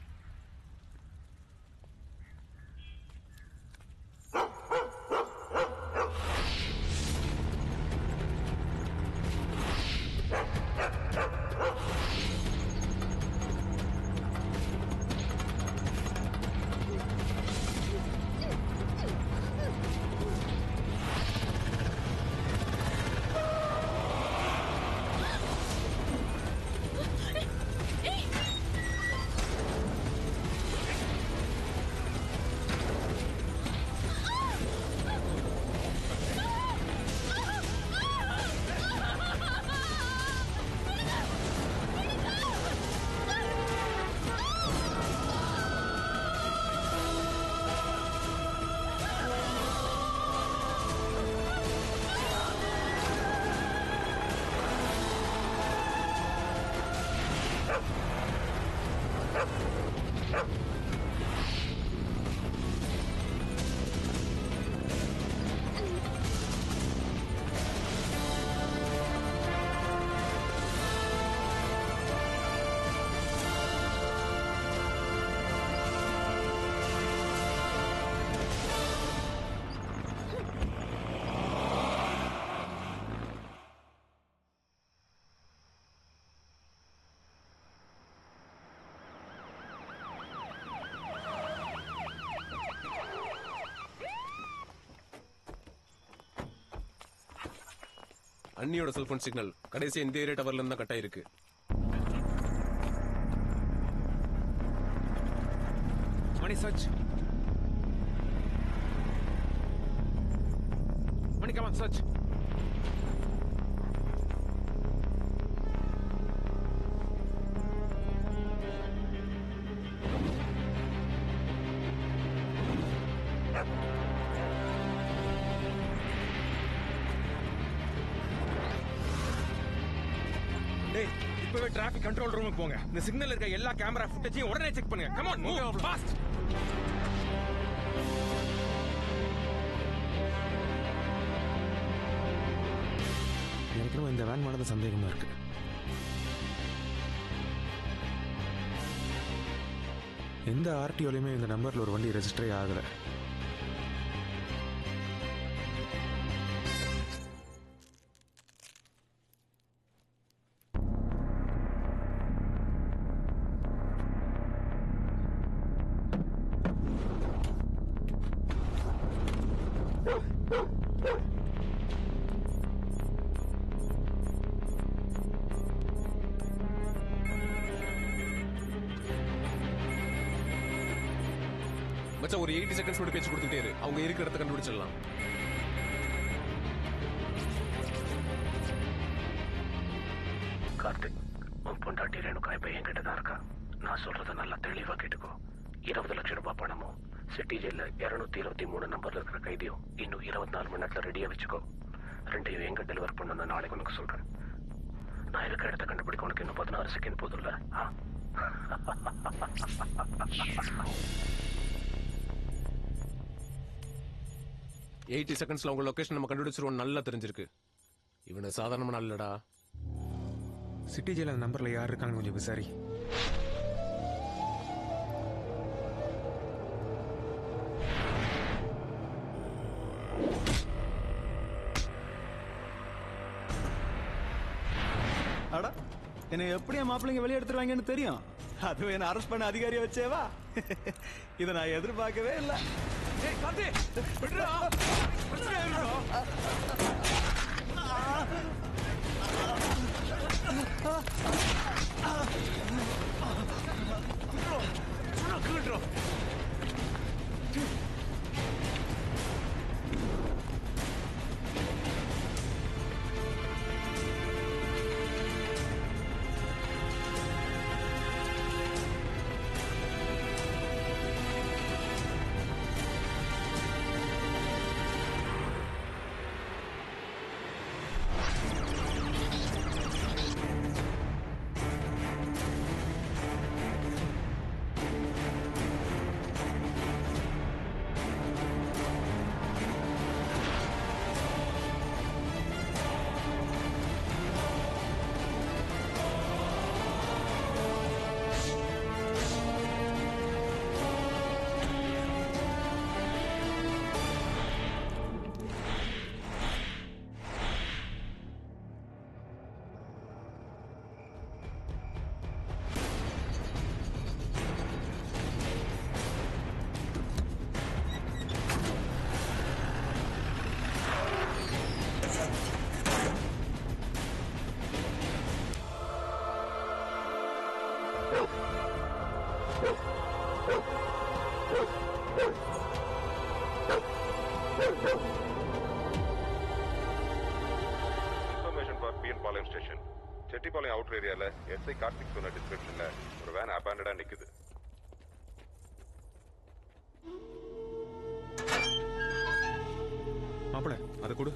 அண்ணியோட செல்போன் சிக்னல் கடைசி இந்த ஏரியா டவர்ல இருந்தா கட் ஆயிருக்கு. Mani search. Mani come on search. இப்பவே டிராபிக் கண்ட்ரோல் ரூமுக்கு போங்க. இந்த சிக்னல் இருக்க எல்லா கேமரா ஃபுட்டேஜையும் உடனே செக் பண்ணுங்க. Come on move fast. எனக்கு இந்த வேன் மேல சந்தேகமா இருக்கு. எந்த ஆர்டிஓலயுமே இந்த நம்பர்ல ஒரு வண்டி ரெஜிஸ்டரே ஆகல. மச்சான் ஒரு 80 செகண்ட்ஸ் கூட பேச்சு கொடுத்துட்டே இரு. அவங்க இருக்கிற இடத்த கண்டுபிடிச்சிடலாம். கார்த்திக், உன் பொண்டாட்டி ரேணுகா இப்ப என்கிட்ட தான் இருக்கா. நான் சொல்றத நல்லா தெளிவா கேட்டுக்கோ. 20 லட்சம் ரூபாய் பணமும் சிட்டி ஜெயில 223 நம்பர்ல இருக்கிற கைதியும் இன்னும் 24 மணி நேரத்துல ரெடியா வச்சுக்கோ. ரெண்டையும் எங்க டெலிவர் பண்ணணும் நாளைக்கு உனக்கு சொல்றேன். நான் இருக்கிற இடத்த கண்டுபிடிக்க உனக்கு இன்னும் 16 செகண்ட் போதும்ல? 80 செகண்ட்ஸ்ல உங்க லொகேஷன் நம்ம கண்டுபிடிச்சிருவோம். நல்லா தெரிஞ்சிருக்கு. இவனை சாதாரணமா இல்லடா. சிட்டி ஜெயில அந்த நம்பர்ல யார் இருக்காங்க கொஞ்சம் விசாரி. அடா என்னை எப்படி மாப்பிள்ளைங்க வெளியே எடுத்துருவாங்கன்னு தெரியும். அதுவும் என்ன அரெஸ்ட் பண்ண அதிகாரியை வச்சேவா? இதை நான் எதிர்பார்க்கவே இல்லை. Information for PN Palayam station. Chettipalayam outer ஏரியால எஸ்ஐ கார்த்திக் சொன்ன டிஸ்கிரிப்ஷன்ல ஒரு வேன் அபாண்டடா நிக்குது. மாப்பிள அதை கொடு.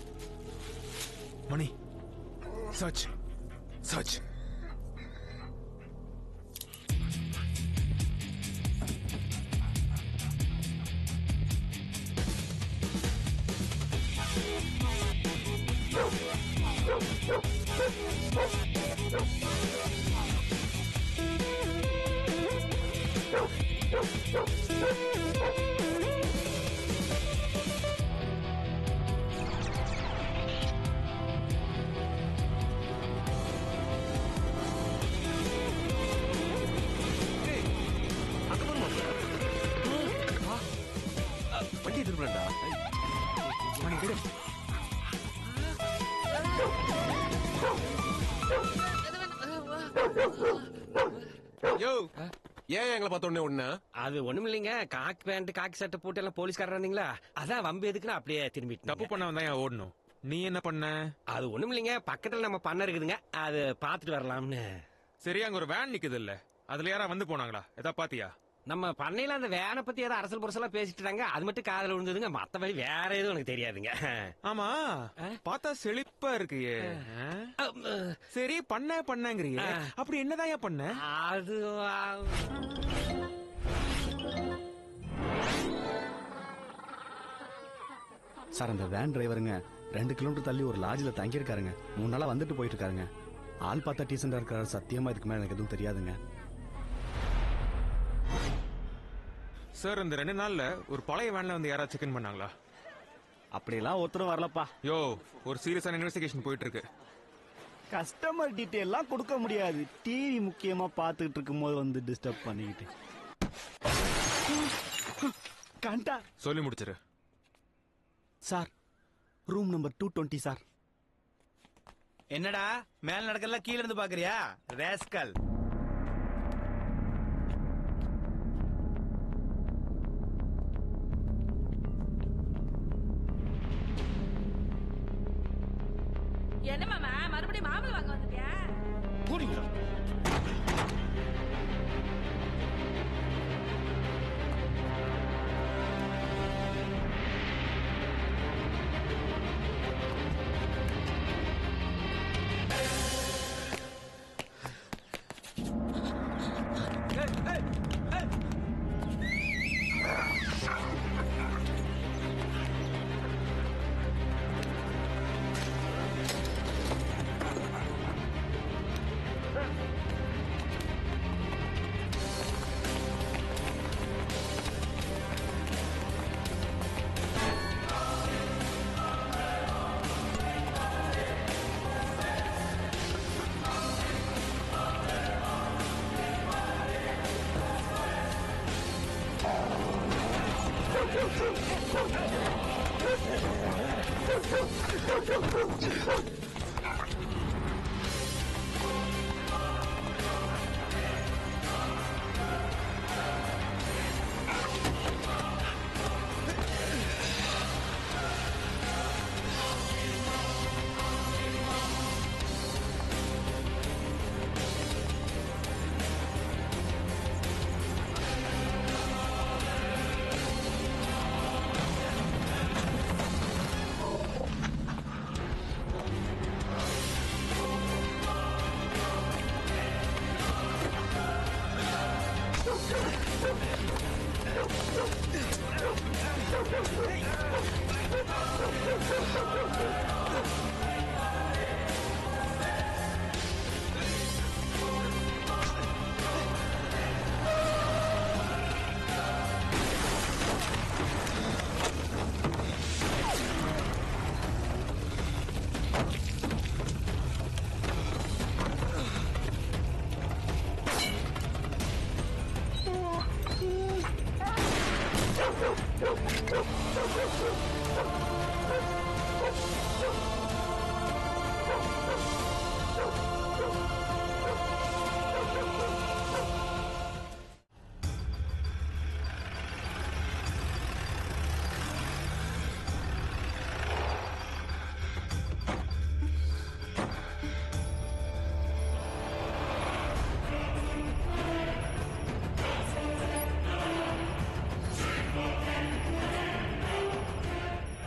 Mani search search. வண்டி திருப்பலண்டா. மணி கிட்ட யோ ஏன் எங்களை பார்த்த உடனே ஒண்ணு அது ஒண்ணும் இல்லைங்க. காக்கி பேண்ட் காக்கி சட்டை போட்டு எல்லாம் போலீஸ்காரர் இருந்தீங்களா, அதான் வம்பு எதுக்குன்னு அப்படியே திரும்பிட்டு. தப்பு பண்ண வந்தா ஏன் ஓடணும்? நீ என்ன பண்ண? அது ஒண்ணும் இல்லைங்க, பக்கத்துல நம்ம பண்ண இருக்குதுங்க, அது பாத்துட்டு வரலாம்னு. சரி, அங்க ஒரு வேன் நிக்குது இல்ல, அதுல யாரா வந்து போனாங்களா? எதா பாத்தியா? நம்ம பண்ணையில அந்த வேனை பத்தி ஏதோ அரசல் புரசலா பேசிட்டு இருக்காங்க, அது மட்டும் காதுல விழுந்ததுங்க. மத்தபடி வேற எதுவும் எனக்கு தெரியாதுங்க. ஆமா, பார்த்தா செழிப்பா இருக்கு. சரி, பண்ணங்கறியே, அப்படி என்னதான் பண்ண? அது சார், அந்த வேன் டிரைவருங்க 2 கிலோமீட்டர் தள்ளி ஒரு லாட்ஜில் தங்கியிருக்காருங்க. 3 நாளா வந்துட்டு போயிட்டு இருக்காருங்க. ஆள் பார்த்தா டீசெண்டா இருக்காரு. சத்தியமா இதுக்கு மேல எனக்கு எதுவும் தெரியாதுங்க. சார், இந்த 2 நாள்ல ஒரு பழைய வேன்ல வந்து யாராவது செக் இன் பண்ணாங்களா? அப்படியெல்லாம் ஒருத்தரும் வரலப்பா. யோ, ஒரு சீரியஸான இன்வெஸ்டிகேஷன் போயிட்டு இருக்கு. கஸ்டமர் டீட்டெயிலாம் கொடுக்க முடியாது. டிவி முக்கியமா பார்த்துக்கிட்டு இருக்கும் போது வந்து டிஸ்டர்ப் பண்ணிக்கிட்டு. கண்டா சொல்லி முடிச்சிரு சார். Room number 220 sir. என்னடா மேல நடக்கல கீழ இருந்து பாக்குறியா ரேஸ்கல்? என்ன மாமா மறுபடியும் மாம்பழம் வாங்க வந்துட்டியா? போறீங்களா?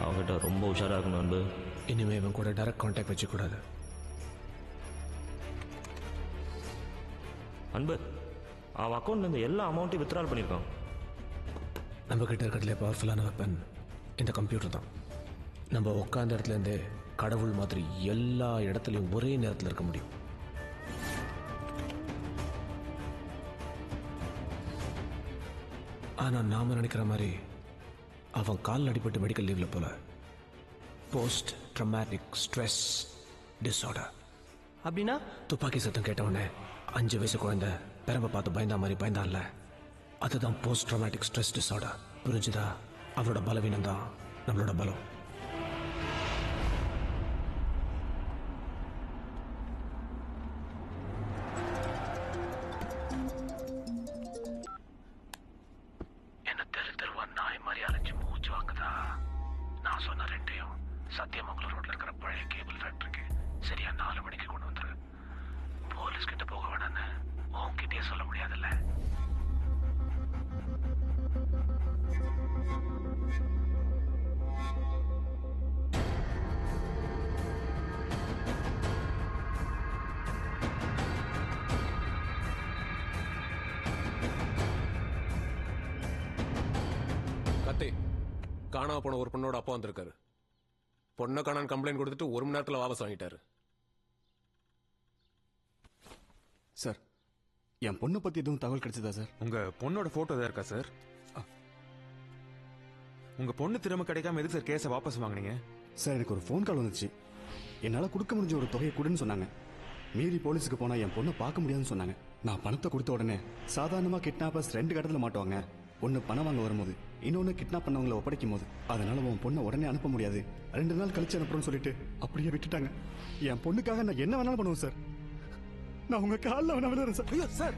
அவங்ககிட்ட ரொம்ப உஷாரா இருக்கணும் அன்பு. இனிமே இவன் கூட டைரக்ட் கான்டாக்ட் வச்சுக்கூடாது. அன்பு, அவன் அக்கௌண்ட்ல இருந்து எல்லா அமௌண்ட்டையும் வித்ட்ரால் பண்ணியிருக்கான். நம்ம கிட்ட இருக்கிறதுல பவர்ஃபுல்லான வெப்பன் இந்த கம்ப்யூட்டர் தான். நம்ம உட்காந்த இடத்துல இருந்தே கடவுள் மாதிரி எல்லா இடத்துலையும் ஒரே நேரத்தில் இருக்க முடியும். ஆனா நாம நினைக்கிற மாதிரி அவன் கால் அடிபட்டு மெடிக்கல் லீவ்ல போல. Post traumatic stress disorder. அப்படின்னா துப்பாக்கி சத்தம் கேட்டவொடனே 5 வயசு குழந்தை பெரம்பை பார்த்து பயந்தா மாதிரி பயந்தான்ல, அதுதான் போஸ்ட் ட்ராமேட்டிக் ஸ்ட்ரெஸ் டிஸார்டர். புரிஞ்சுதா? அவளோட பலவீனம் தான் நம்மளோட பலம். இருக்கிற பழைய கேபிள் ஃபேக்டரிக்கு சரியா 4 மணிக்கு கொண்டு வந்துரு. போலீஸ் கிட்ட போக வேணான்னு உன்கிட்டயே சொல்ல முடியாதுல்ல. கத்தி காணாம போன ஒரு பொண்ணோட அப்பா வந்திருக்காரு. பொண்ணை காணான்னு கம்ப்ளைண்ட் கொடுத்துட்டு 1 மணி நேரத்தில் வாபஸ் வாங்கிட்டாரு. சார், என் பொண்ணை பத்தி எதுவும் தகவல் கிடைச்சதா சார்? உங்க பொண்ணோட போட்டோ தான் இருக்கா சார்? உங்க பொண்ணு திரும்ப கிடைக்காம எதுக்கு சார் கேஸை வாபஸ் வாங்குனீங்க? சார், எனக்கு ஒரு ஃபோன் கால் வந்துச்சு. என்னால கொடுக்க முடிஞ்ச ஒரு தொகையை கொடுன்னு சொன்னாங்க. மீறி போலீஸுக்கு போனா என் பொண்ணை பார்க்க முடியாதுன்னு சொன்னாங்க. நான் பணத்தை கொடுத்த உடனே சாதாரணமா கிட்னாப்பர்ஸ் 2 கட்டத்துல மாட்டுவாங்க. ஒன்னு பணம் வாங்க வரும்போது, இன்னொன்னு கிட்னாப் பண்ணவங்களை ஒப்படைக்கும் போது. அதனால உன் பொண்ணை உடனே அனுப்ப முடியாது, 2 நாள் கழிச்சு அனுப்புறோம்னு சொல்லிட்டு அப்படியே விட்டுட்டாங்க. என் பொண்ணுக்காக நான் என்ன வேணாலும் பண்ணுவேன் சார். நான் உங்க காலில் வேணா விழுறேன் சார். ஐயோ சார்,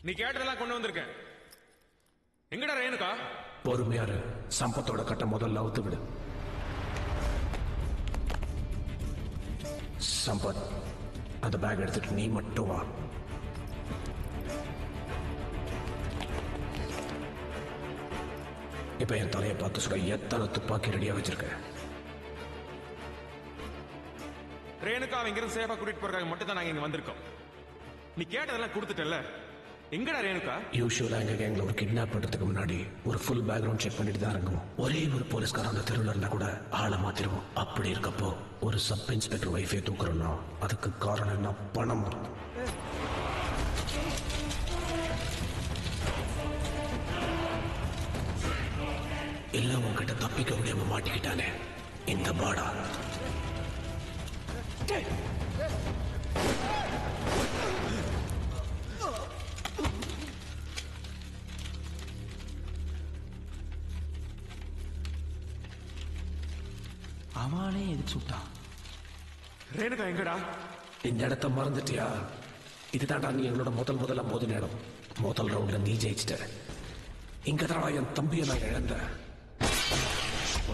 நீ கேட்டதெல்லாம் கொண்டு வந்திருக்கேன். எங்கடா ரேணுகா? பொறுமையாரு, சம்பத்தோட கட்ட முதல்ல அவுத்து விடு. சம்பத், அந்த பேக் எடுத்துட்டு நீ மட்டும் வா. இப்ப என் தலையை பார்த்து சுட எத்தனை துப்பாக்கி ரெடியா வச்சிருக்க? ரேணுகா இங்கிருந்து சேஃபா கூட்டிட்டு போறதுக்காக மட்டும் தான் நாங்க இங்க வந்திருக்கோம். நீ கேட்டதெல்லாம் கொடுத்துட்டல. எங்கடா ரேணுகா? யூஷுவலா எங்க கேங்ல ஒரு கிட்னாப் பண்றதுக்கு முன்னாடி ஒரு ஃபுல் பேக்ரவுண்ட் செக் பண்ணிட்டு தான் இறங்குவோம். ஒரே ஒரு போலீஸ்காரன் அந்த தெருவில் இருந்தா கூட ஆளை மாத்திருவோம். அப்படி இருக்கப்போ ஒரு சப் இன்ஸ்பெக்டர் வைஃபை தூக்குறோம்னா அதுக்கு காரணம் என்ன? பணம். இல்ல உன்கிட்ட தப்பிக்க முடியாம மாட்டிக்கிட்டானே இந்த பாடா. அவனே எதுக்கு சுட்டான்? ரேணுகா எங்கடா? இந்த இடத்த மறந்துட்டியா? இதுதான்டா நீ எங்களோட முதல்ல மோதி நேரம். முதல் ரவுண்ட்ல நீ ஜெயிச்சிட்ட. இங்கதாடா என் தம்பியை நான் இழந்தேன்.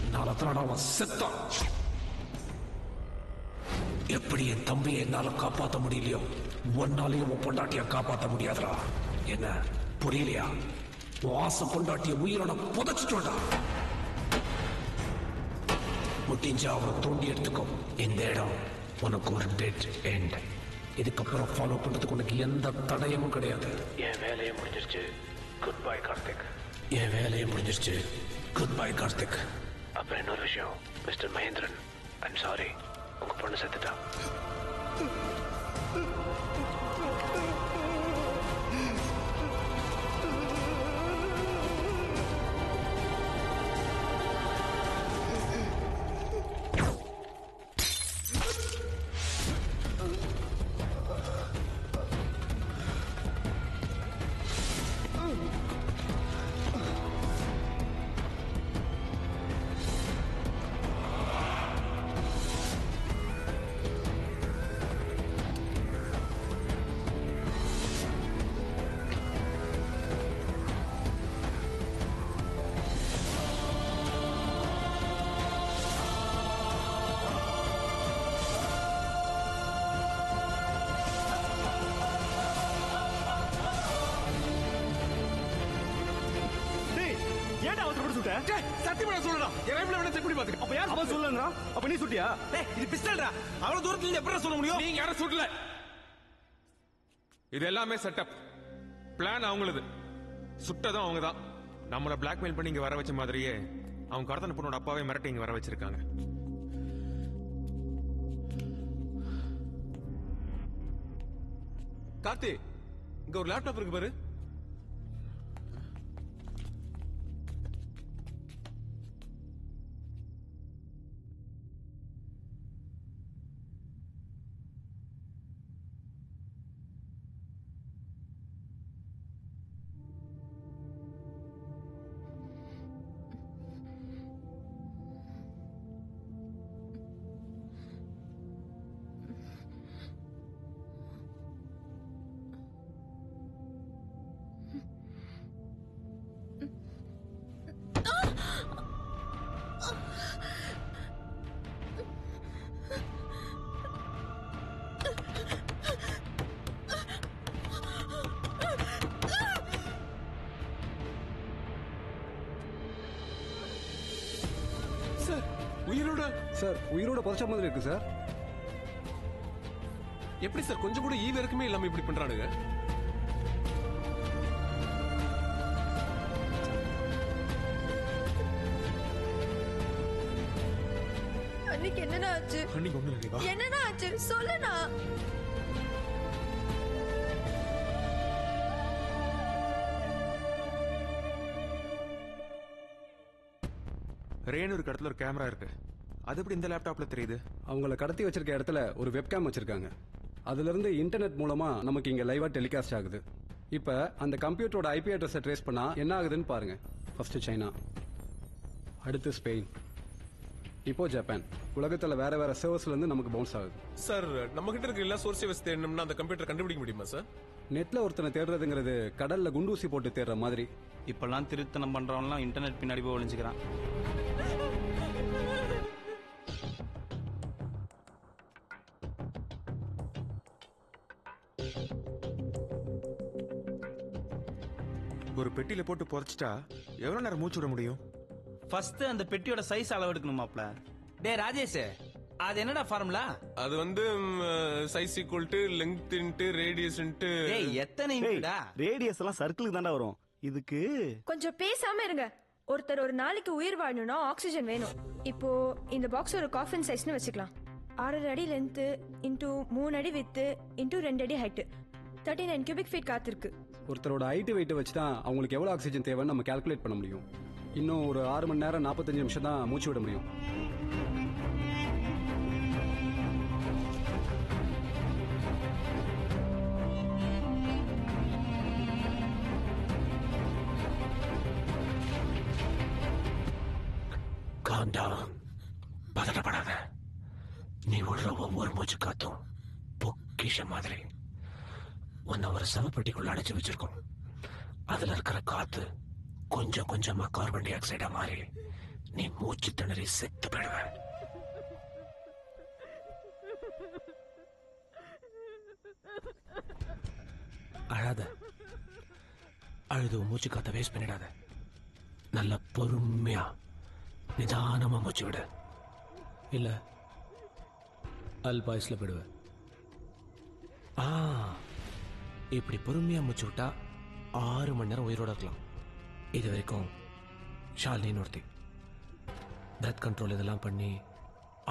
உன்னாலதான் அவன் செத்தான். எப்படி என் தம்பியை என்னால காப்பாற்ற முடியலையோ ஒன்னாலையும் உன் பொண்டாட்டிய காப்பாற்ற முடியாதுடா. என்ன புரியலையா? உன் ஆசை பொண்டாட்டிய உயிரோட புதைச்சிட்டோடா. முடிஞ்சா அவனை தோண்டி எடுத்துக்கோ. இந்த இடம் உனக்கு ஒரு டெட் எண்ட். இதுக்கப்புறம் ஃபாலோ பண்றதுக்கு உனக்கு எந்த தடயமும் கிடையாது. என் வேலையை முடிஞ்சிருச்சு. Good bye Karthik. என் வேலையை முடிஞ்சிருச்சு. Good bye Karthik. அப்புறம் இன்னொரு விஷயம், மிஸ்டர் மகேந்திரன், ஐம் சாரி, உங்க பொண்ணு செத்துட்டா. சத்தியமா சொல்லுடா. என் லைஃப்ல வேணா செக் பண்ணி பாத்துக்க. அப்ப யார் அவன் சொல்லலங்கறா? அப்ப நீ சுட்டியா? டேய், இது பிஸ்டல்டா. அவ்வளவு தூரத்துல இருந்து எப்படி சொல்ல முடியும்? நீங்க யாரும் சுடல. இது எல்லாமே செட்டப். பிளான் அவங்களுது. சுட்டதும் அவங்க தான். நம்மள பிளாக்மெயில் பண்ணி இங்க வர வச்ச மாதிரியே அவங்க கடத்தன பொண்ணோட அப்பாவே மிரட்டி இங்க வர வச்சிருக்காங்க. கார்த்தி, இங்க ஒரு லேப்டாப் இருக்கு பாரு. சார் உயிரோட புதைச்ச மாதிரி இருக்கு சார். எப்படி சார் கொஞ்சம் கூட ஈவ இருக்குமே இல்லாம இப்படி பண்றானுங்க? அன்னைக்கு என்னடா ஆச்சு? அன்னைக்கு ஒண்ணு இல்லையா? என்னடா ஆச்சு சொல்லுடா. ரேணு ஒரு இடத்துல ஒரு கேமரா இருக்கு. அது எப்படி இந்த லேப்டாப்ல தெரியுது? அவங்கள கடத்தி வச்சிருக்க இடத்துல ஒரு வெப்கேம் வச்சிருக்காங்க. அதுல இருந்து இன்டர்நெட் மூலமா நமக்கு இங்க லைவா டெலிகாஸ்ட் ஆகுது. இப்ப அந்த கம்ப்யூட்டரோட ஐபி அட்ரஸை ட்ரேஸ் பண்ணா என்ன ஆகுதுன்னு பாருங்க. ஃபர்ஸ்ட் சைனா, அடுத்து ஸ்பெயின், இப்போ ஜப்பான். உலகத்துல வேற வேற சர்வர்ஸ்ல இருந்து நமக்கு பவுன்ஸ் ஆகுது. சார் நம்ம கிட்ட இருக்க எல்லா சோர்ஸ் சேவஸ் தேடணும்னா அந்த கம்ப்யூட்டர் கண்டுபிடிக்க முடியுமா சார்? நெட்ல ஒருத்தனை தேடுறதுங்கிறது கடல்ல குண்டூசி போட்டு தேடுற மாதிரி. இப்பெல்லாம் திருத்தனம் பண்றவன்லாம் இன்டர்நெட் பின்னாடி போய் ஒளிஞ்சுக்கிறான். ஒரு பெட்டியில போட்டு புதைச்சிட்டா எவ்வளவு நேரம் மூச்சு விட முடியும்? ஃபர்ஸ்ட் அந்த பெட்டியோட சைஸ் அளவு எடுக்கணுமாப்ல. டேய் ராஜேஷ், அது என்னடா ஃபார்முலா? அது வந்து size equal to length into radius into. டேய் எத்தனை இன்டா? ரேடியஸ் எல்லாம் சர்க்கிளுக்கு தான்டா வரும். இதுக்கு கொஞ்சம் பேசாம இருங்க. ஒருத்தர் ஒரு நாளைக்கு உயிர் வாழணும்னா ஆக்சிஜன் வேணும். இப்போ இந்த பாக்ஸ் ஒரு காஃபின் சைஸ்னு வச்சுக்கலாம். 6 அடி லென்த் இன்டூ 3 அடி வித்து இன்டூ 2 அடி ஹைட் 39 கியூபிக் ஃபீட் காத்து இருக்கு. ஒருத்தரோட ஹைட் வெயிட் வச்சு தான் அவங்களுக்கு எவ்வளவு ஆக்சிஜன் தேவைன்னு நம்ம கால்குலேட் பண்ண முடியும். இன்னும் ஒரு 6 மணி நேரம் 45 நிமிஷம் தான் மூச்சு விட முடியும். காந்தா, பதட்டப்படாத. நீ விடுற ஒவ்வொரு மூச்சு காத்தும் பொக்கிஷ மாதிரி. உன்னை ஒரு சவப்பெட்டிக்குள்ள அடைச்சு வச்சிருக்கோம். அதுல இருக்கிற காத்து கொஞ்சம் கொஞ்சமா கார்பன் டை ஆக்சைடா மாறி நீ மூச்சு திணறி செத்து போயிடுவ. அழாத. அழுது மூச்சு காத்த வேஸ்ட் பண்ணிடாத. நல்ல பொறுமையா நிதானமா மூச்சு விடு. இல்ல அல்பாயுஸ்ல போயிடுவ. இப்படி பொறுமையா மூச்சு விட்டா 6 மணி நேரம் உயிரோட இருக்கலாம். இது வரைக்கும் ஷாலினின்னு ஒருத்தி பிரெத் கண்ட்ரோல் இதெல்லாம் பண்ணி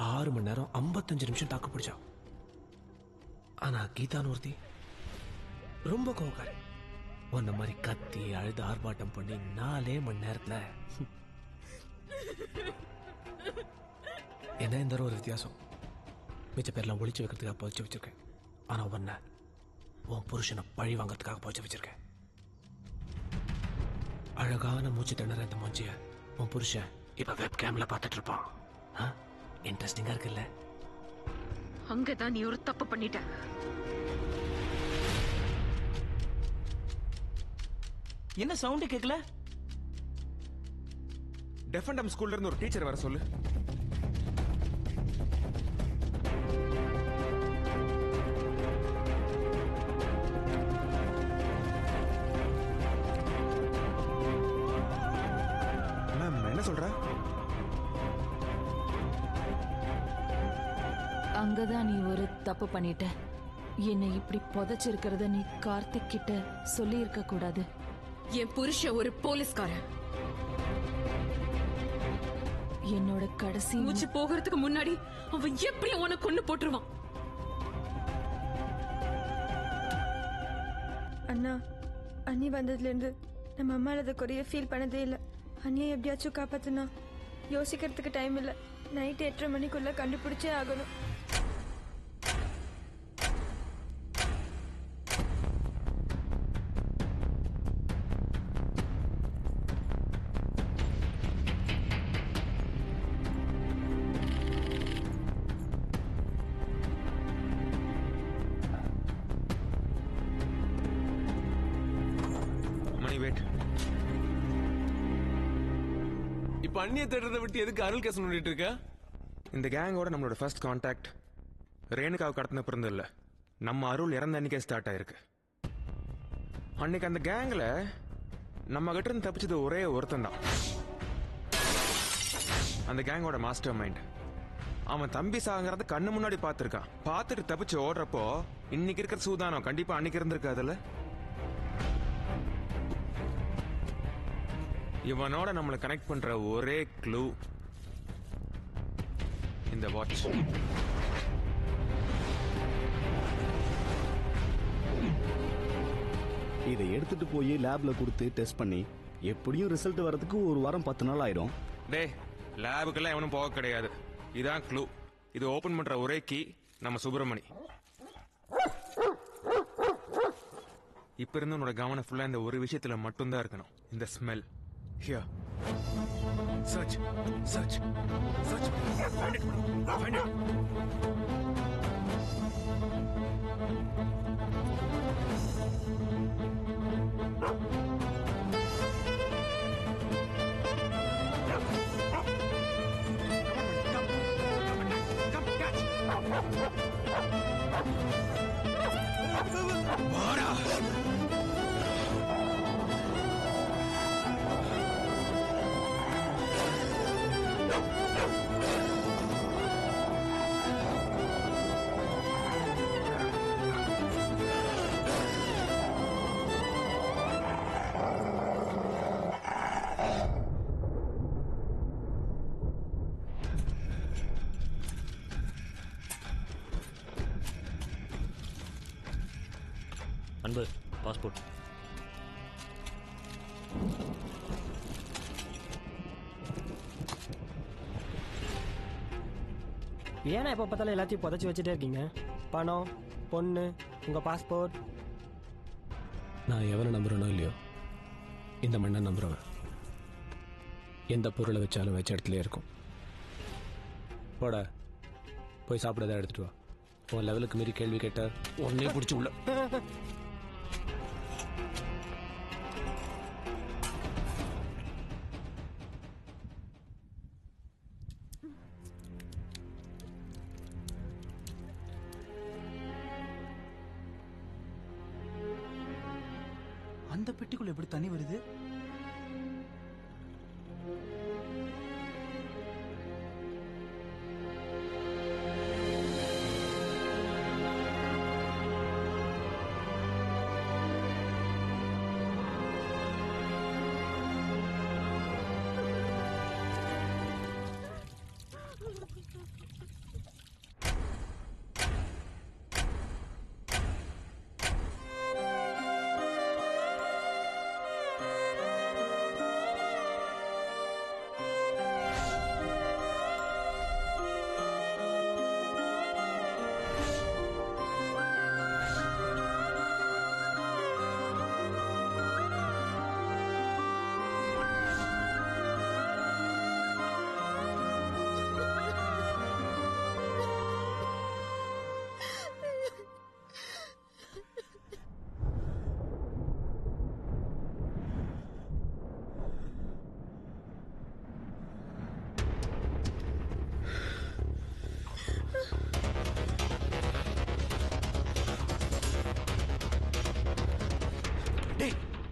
6 மணி நேரம் 55 நிமிஷம் தாக்கு பிடிச்சா. ஆனா கீதான்னு ஒருத்தி ரொம்ப கோவக்காரி. உன்ன மாதிரி கத்தி அழுது ஆர்ப்பாட்டம் பண்ணி 4 மணி நேரத்துல என்ன இந்த ஒரு வித்தியாசம். மிச்ச பேர்லாம் ஒளிச்சு வைக்கிறதுக்காக புதைச்சு வச்சிருக்கேன். ஆனா உன்ன உன் புருஷனை பழி வாங்கறதுக்காக புதைச்சு வச்சிருக்கேன். அழகான மூச்சு திணற இந்த மூஞ்சிய உன் புருஷன் இப்ப வெப் கேம்ல பாத்துட்டு இருப்பான். இன்ட்ரெஸ்டிங்கா இருக்குல்ல? அங்கதான் நீ ஒரு தப்பு பண்ணிட்ட. என்ன சவுண்ட் கேட்கல? டெஃபண்டம் ஸ்கூல்ல இருந்து ஒரு டீச்சர் வர சொல்லு. என்ன சொல்ற? அங்கதான் நீ ஒரு தப்பு பண்ணிட்ட. என்னை இப்படி புதைச்சிருக்கிறத நீ கார்த்திக் கிட்ட சொல்லி இருக்க கூடாது. என் புருஷன் ஒரு போலீஸ்காரன். என்னோட கடைசி மூச்சு போகிறதுக்கு முன்னாடி அவன் எப்படி உன்னை கொண்டு போட்டுருவான். அண்ணா, அண்ணி வந்ததுல இருந்து நம்ம அம்மா அதை குறைய ஃபீல் பண்ணதே இல்லை. அண்ணியை எப்படியாச்சும் காப்பாத்துனா. யோசிக்கிறதுக்கு டைம் இல்லை. நைட் 8:30 மணிக்குள்ள கண்டுபிடிச்சே ஆகணும். இப்ப அண்ணிய தேடுறதை விட்டு எதுக்கு அருள் கேஸ் பண்ணிட்டு இருக்க? இந்த கேங்கோட நம்மளோட ஃபர்ஸ்ட் கான்டாக்ட் ரேணுகாவை கடத்தின பிறந்த இல்ல, நம்ம அருள் இறந்த அன்னைக்கே ஸ்டார்ட் ஆயிருக்கு. அன்னைக்கு அந்த கேங்ல நம்ம கிட்ட இருந்து தப்பிச்சது ஒரே ஒருத்தன் தான். அந்த கேங்கோட மாஸ்டர் மைண்ட். அவன் தம்பி சாகிறத கண்ணு முன்னாடி பாத்துருக்கான். பாத்துட்டு தப்பிச்சு ஓடுறப்போ இன்னைக்கு இருக்கிற சூதானம் கண்டிப்பா அன்னைக்கு இருந்திருக்காதுல்ல. இவனோட நம்மளை கனெக்ட் பண்ற ஒரே க்ளூ இந்த வாட்ச். இதை எடுத்துட்டு போய் லேப்ல கொடுத்து டெஸ்ட் பண்ணி எப்படியும் ரிசல்ட் வரதுக்கு ஒரு வாரம் 10 நாள் ஆயிடும். டே, லேபுக்கெல்லாம் எவனும் போக கிடையாது. இதான் க்ளூ. இது ஓபன் பண்ற ஒரே கீ நம்ம சுப்பிரமணி. இப்ப இருந்து உன்னோட கவனம் ஃபுல்லா இந்த ஒரு விஷயத்துல மட்டும்தான் இருக்கணும். இந்த smell. Here. Search search search. Find it. Find it. Anbu, passport. ஏன்னா எப்போ பார்த்தாலும் எல்லாத்தையும் புதைச்சி வச்சுட்டே இருக்கீங்க? பணம், பொண்ணு, உங்க பாஸ்போர்ட். நான் எவனை நம்புறேனோ இல்லையோ, இந்த மண்ணை நம்புறவன் எந்த பொருளை வச்சாலும் வச்ச இடத்துல இருக்கும். போட போய் சாப்பிடதான் எடுத்துட்டு வா. உன் லெவலுக்கு மீறி கேள்வி கேட்ட உடனே பிடிச்சி உள்ள. அந்த பெட்டிக்குள்ள எப்படி தண்ணி வருது?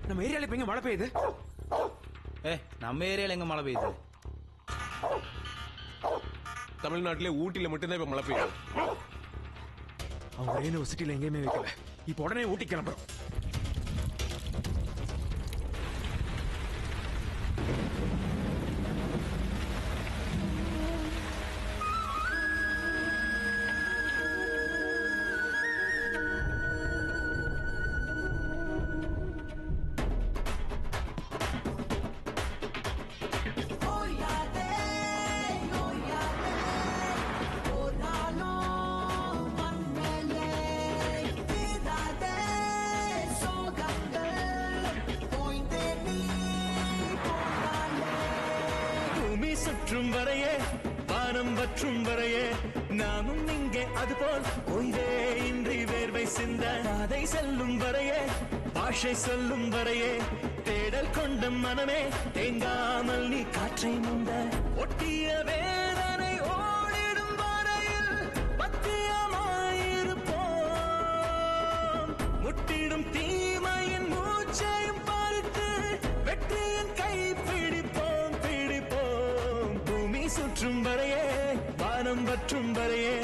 நம்ம ஏரியால இப்ப எங்க மழை பெய்யுது? நம்ம ஏரியால எங்க மழை பெய்யுது? தமிழ்நாட்டிலே ஊட்டில மட்டும்தான் இப்ப மழை பெய்யுது. அவங்க ஒரே யூனிவர்சிட்டியில எங்கேயுமே வைக்கல. இப்ப உடனே ஊட்டி கிளம்புறோம். சுற்றும் வரையே வானம் வற்றும் வரையே நாமும் இங்கே அதுபோல் ஓய்வே இன்றி வேர்வை சிந்த பாதை செல்லும் வரையே பாஷை சொல்லும் வரையே தேடல் கொண்ட மனமே தேங்காமல் நீ காற்றை முந்த ஒட்டிய வேதனை ஓடிடும் வரையில் பத்தியமாயிருப்போம் முட்டிடும் தீமையின் மூச்சையும் பார்த்து வெற்றியின் கை பிடிப்போம் பிடிப்போம் பூமி சுற்றும் வரையே வானம் வானம் வற்றும் வரையே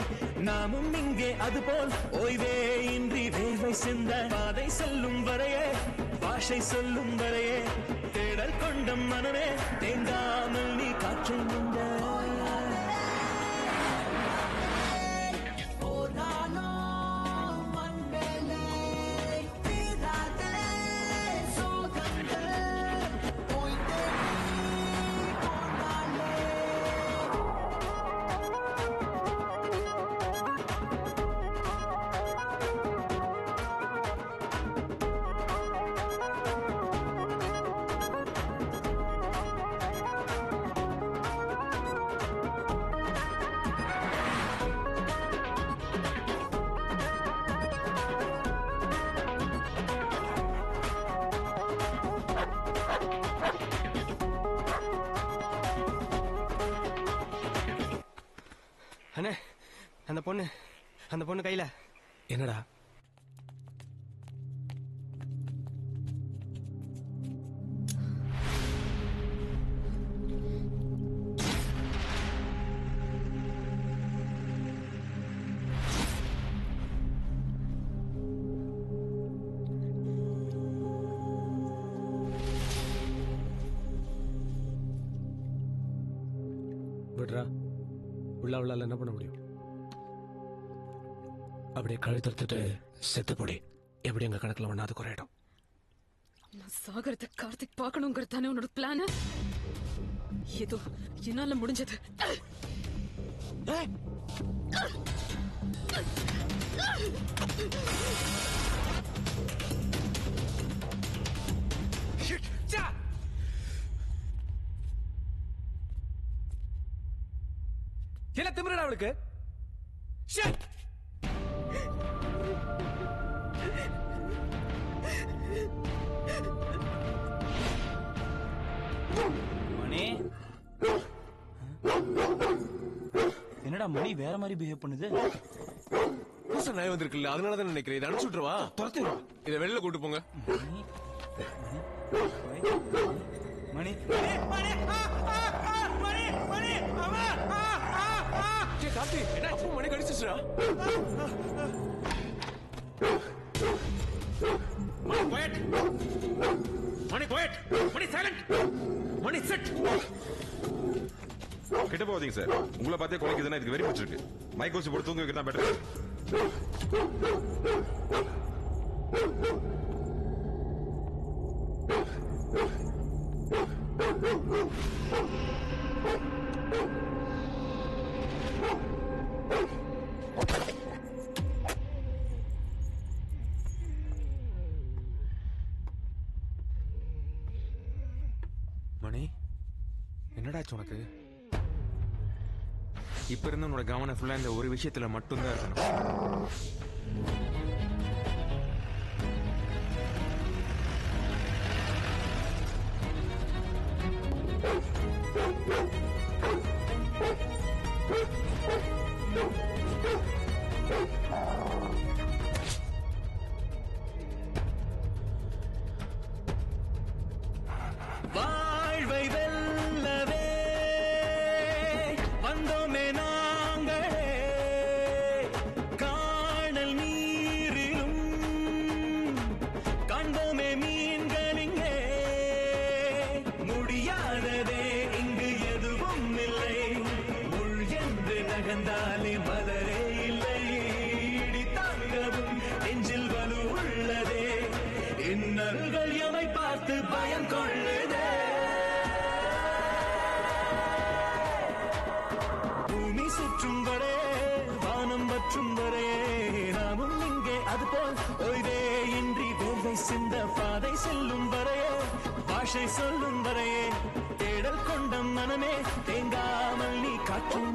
நாமும் இங்கே அதுபோல் ஓய்வே இன்றி வேர்வை சிந்த பாதை செல்லும் வரையே பாஷை சொல்லும் வரையே தேடல் கொண்ட மனமே தேங்காமல் நீ காற்றை நின்ற அண்ணே அந்த பொண்ணு கையில என்னடா விடுறா உள்ள என்ன பண்ண முடியும்? அப்படியே கழுத்தறுத்துட்டு செத்து போடி. எப்படி எங்க கணக்குல ஒண்ணாது குறையிடும். நான் சாகரத்தை கார்த்திக் பார்க்கணுங்கிறது தானே உன்னோட பிளான்? ஏதோ என்னால முடிஞ்சது. என்ன திமிரடா அவளுக்கு? மணி என்னடா மணி வேற மாதிரி பிஹேவ் பண்ணுது. புதுசா நாய் வந்திருக்குல்ல, அதனாலதான் நினைக்கிறேன். இதை அனுப்பிச்சு விட்டுருவா. துரத்து இதை வெளில கூட்டு போங்க. மணி கார்த்தி என்ன மணி கடிச்சிச்சுடா. மணி சைலண்ட். மணி செட். கிட்ட போவீங்க சார். உங்களை பார்த்தே குலைக்குதுன்னா இதுக்கு வெறி பிடிச்சிருக்கு. மைக் வச்சு போட்டு தூங்க வைக்கிறதா பெட்டர். மணி என்னடாச்சு உனக்கு? இப்ப இருந்து உன்னோட கவனம் ஃபுல்லா இந்த ஒரு விஷயத்துல மட்டும்தான் இருக்கணும். வாழ்வை வெல்லவே வந்தோமே நாங்களே காணல் நீரிலும் காண்போமே மீன்களிங்கே முடியாததே இங்கு எதுவும் இல்லை முள் என்று நகர்ந்தாலே மலரே இல்லை இடி தாங்கவும் நெஞ்சில் வலு உள்ளதே இன்னல்கள் எமை பார்த்து பயம் கொள்ளுதே பூமி சுற்றும் வரை வானம் வற்றும் வரை நாமும் இங்கே அதுபோல் ஓய்வே இன்றி வேர்வை சிந்த பாதை செல்லும் வரையே பாஷை சொல்லும் வரையே தேடல் கொண்ட மனமே தேங்காமல் நீ காற்றும்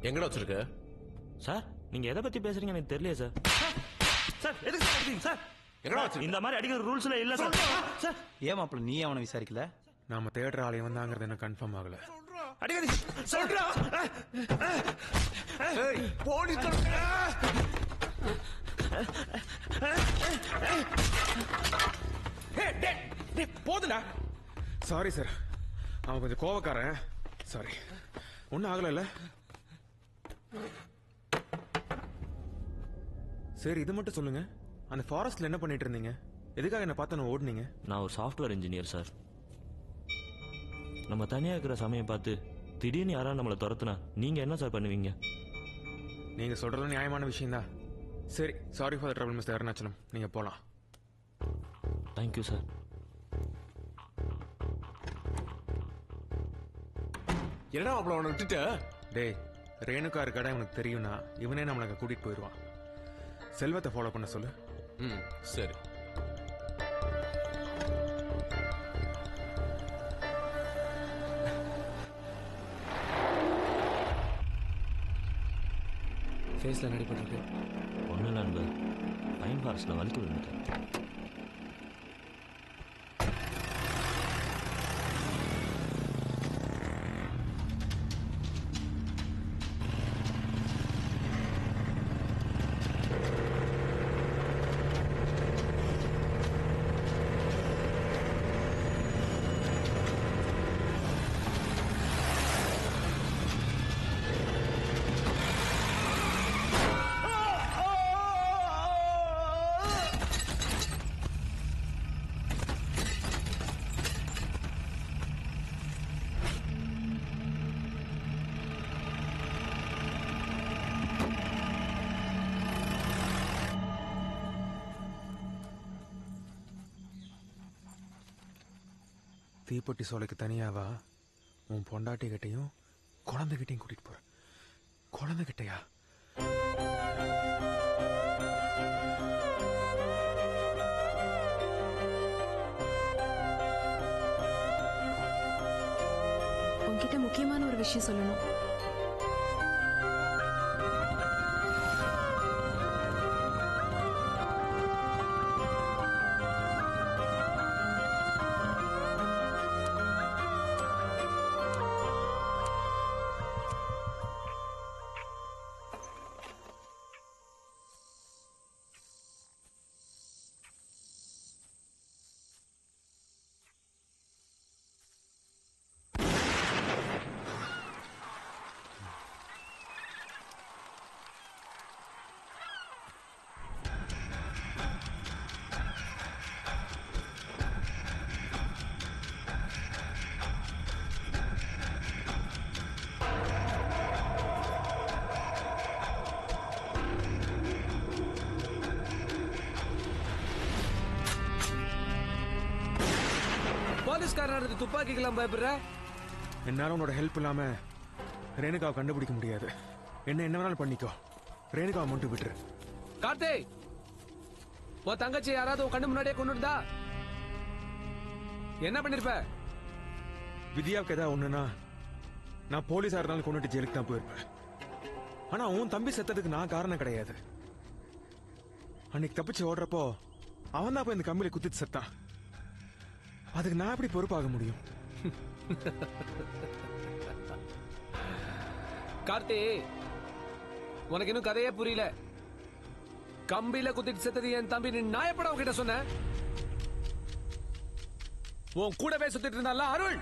எங்கடா வச்சிருக்க? சார் நீங்க எதை பத்தி பேசுறீங்க எனக்கு தெரியல சார். சார் எதுக்கு சார் அடிக்கிறீங்க சார்? எங்கடா வச்சிருக்க? இந்த மாதிரி அடிக்கிற ரூல்ஸ்ல இல்ல சார். சார் ஏன் மாப்பிள்ள நீ அவனை விசாரிக்கல? நாம தேடுற ஆலயம் வந்தாங்கிறது எனக்கு கன்ஃபார்ம் ஆகல. அடிக்காதீங்க சொல்றா. போலீஸ் போதுடா. சாரி சார், அவன் கொஞ்சம் கோவக்காரன். சாரி, ஒன்னும் ஆகல. சரி இது மட்டும் சொல்லுங்க, அந்த ஃபாரஸ்ட்ல என்ன பண்ணிட்டு இருந்தீங்க? எதுக்காக என்ன பார்த்து ஓடுனீங்க? நான் ஒரு சாஃப்ட்வேர் இன்ஜினியர் சார். நம்ம தனியா இருக்கிற சமயம் பார்த்து திடீர்னு யாராவது நம்மளை துரத்துனா நீங்க என்ன சார் பண்ணுவீங்க? நீங்க சொல்றது நியாயமான விஷயம் தான். சரி, sorry for the trouble mister Arunachalam, நீங்க போலாம். Thank you sir. என்னடா அவ்வளோ அவனை விட்டுட்ட? டேய், ரேணுகா இருக்காடா இவனுக்கு தெரியும்னா இவனே நம்மளுக்கு கூட்டிட்டு போயிடுவான். செல்வத்தை ஃபாலோ பண்ண சொல்லு. சரி. ஃபேஸில் நடிப்பட்டிருக்கு. ஒன்றும் இல்லை நண்பர், பைன் ஃபாரஸ்ட்டில் வலிக்கு விழுந்துட்டேன். தீப்பெட்டி சோலைக்கு தனியாவா? உன் பொண்டாட்டி கிட்டையும் குழந்தைகிட்டையும் கூட்டிட்டு போற. குழந்தைகிட்டையா? உன்கிட்ட முக்கியமான ஒரு விஷயம் சொல்லணும். போலீஸ்காரன் துப்பாக்கிக்கெல்லாம் பயப்படுற? என்னால உன்னோட ஹெல்ப் இல்லாம ரேணுகாவை கண்டுபிடிக்க முடியாது. என்ன வேணாலும் பண்ணிக்கோ, ரேணுகாவை மட்டும் விட்டுரு. கார்த்தி, உன் தங்கச்சி யாராவது உன் கண்ணு முன்னாடியே கொண்டு இருந்தா என்ன பண்ணிருப்ப? வித்யாவுக்கு ஏதாவது ஒண்ணுன்னா நான் போலீஸா இருந்தாலும் கொண்டுட்டு ஜெயிலுக்கு தான் போயிருப்பேன். ஆனா உன் தம்பி செத்ததுக்கு நான் காரணம் கிடையாது. அன்னைக்கு தப்பிச்சு ஓடுறப்போ அவன் தான் போய் இந்த கம்பியில குத்திட்டு செத்தான். அதுக்கு நான் எப்படி பொறுப்பாக முடியும்? கார்த்தி, உனக்கு இன்னும் கதையே புரியல. கம்பியில குத்திட்டு செத்தது என் தம்பி. நீ நாயப்பட உன்கிட்ட சொன்ன. உன் கூடவே சுத்திட்டு இருந்தால அருள்.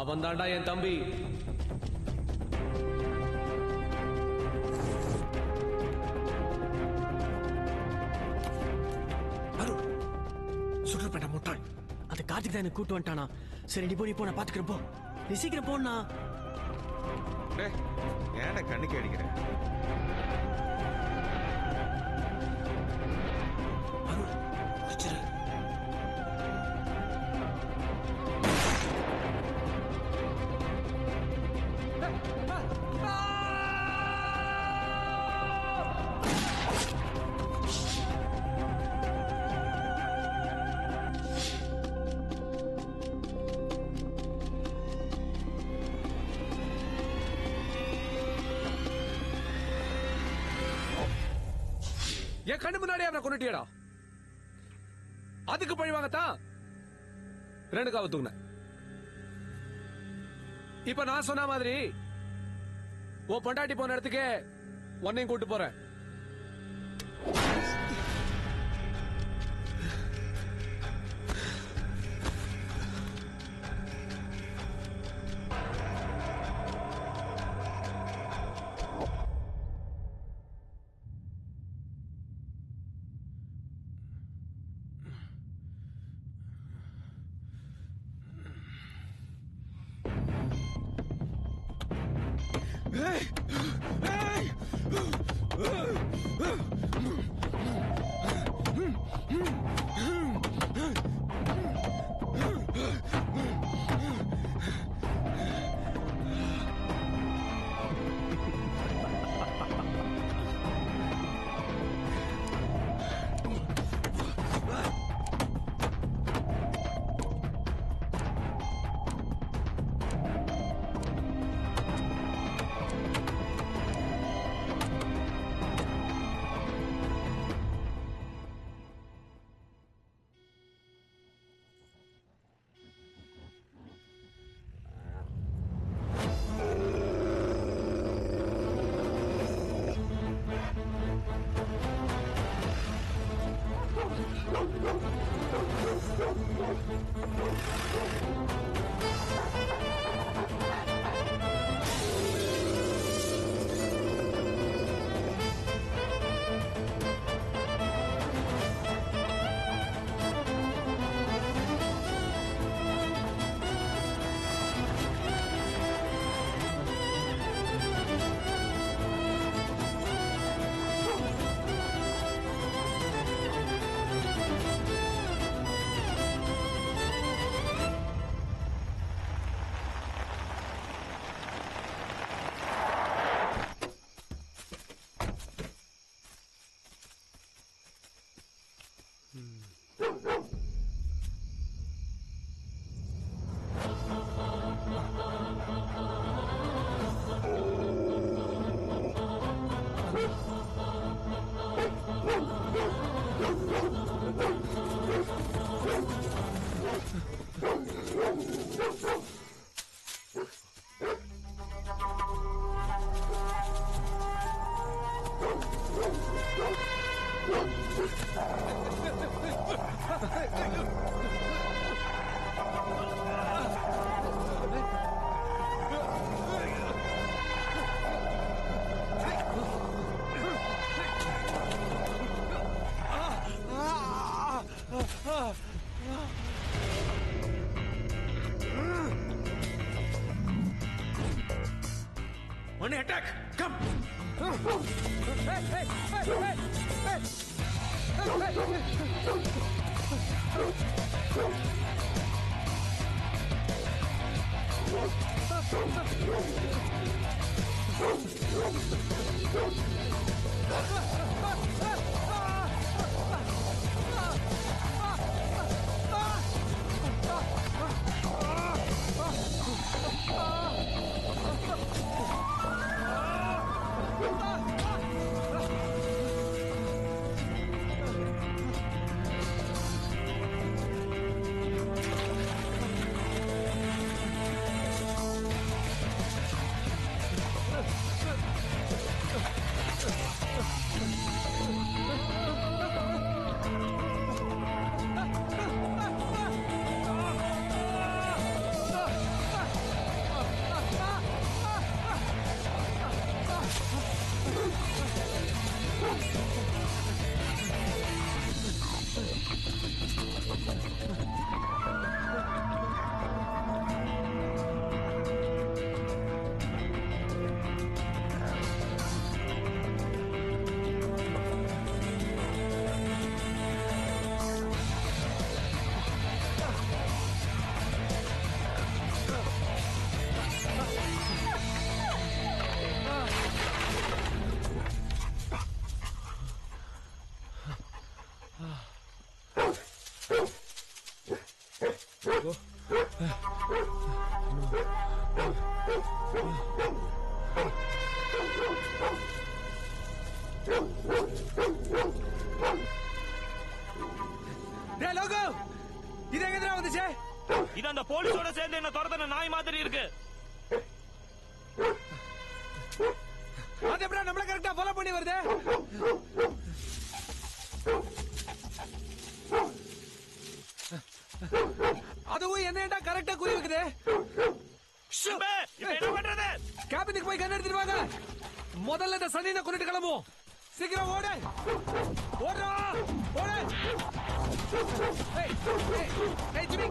அவன் தாண்டா என் தம்பி. சுடுறப்பட்ட முட்டாள் அந்த கார்த்திக் தான் எனக்கு கூட்டு வந்துட்டானா. சரி நீ போ, நான் பாத்துக்கிறேன். போ, நீ சீக்கிரம் போனா. ஏன்டா கண்ணுக்கு அடிக்கிறேன்? என் கண்ணு முன்னாடியே அவனை கொண்டுட்டியடா. அதுக்கு பழி வாங்கத்தான் ரேணுகாவை தூக்குன. இப்ப நான் சொன்ன மாதிரி உன் பொண்டாட்டி போன இடத்துக்கே உன்னையும் கூட்டு போறேன். One attack! Come! இது அந்த போலீஸோட சேர்ந்து என்ன துரத்துன நாய் மாதிரி இருக்கு. அது எப்படி நம்மள கரெக்டா ஃபாலோ பண்ணி வருது? அதுவும் என்னடா கரெக்டா குறி வைக்குது? என்ன பண்றது? கேபினுக்கு போய் கண்ணு எடுத்துட்டு வாங்க. முதல்ல இந்த சனியை கொண்டுட்டு கிளம்புவோம். சீக்கிரம் ஓடு. ஓடுறா. ஓடு. ஏய் ஜிமி.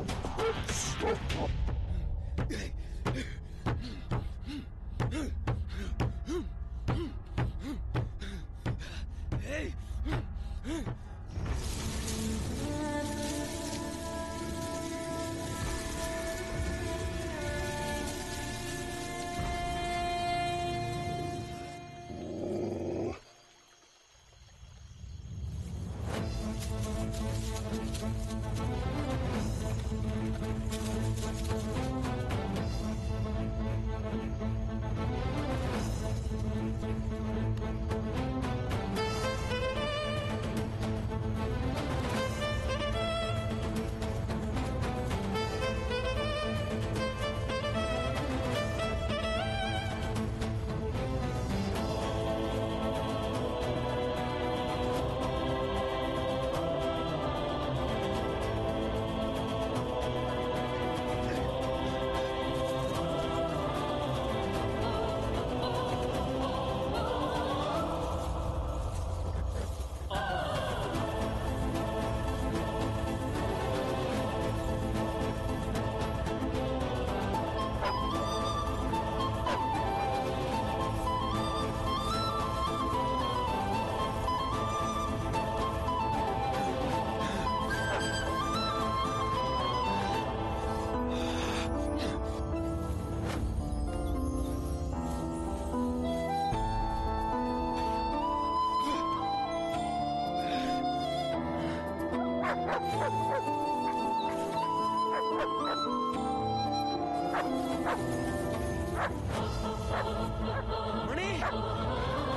மணி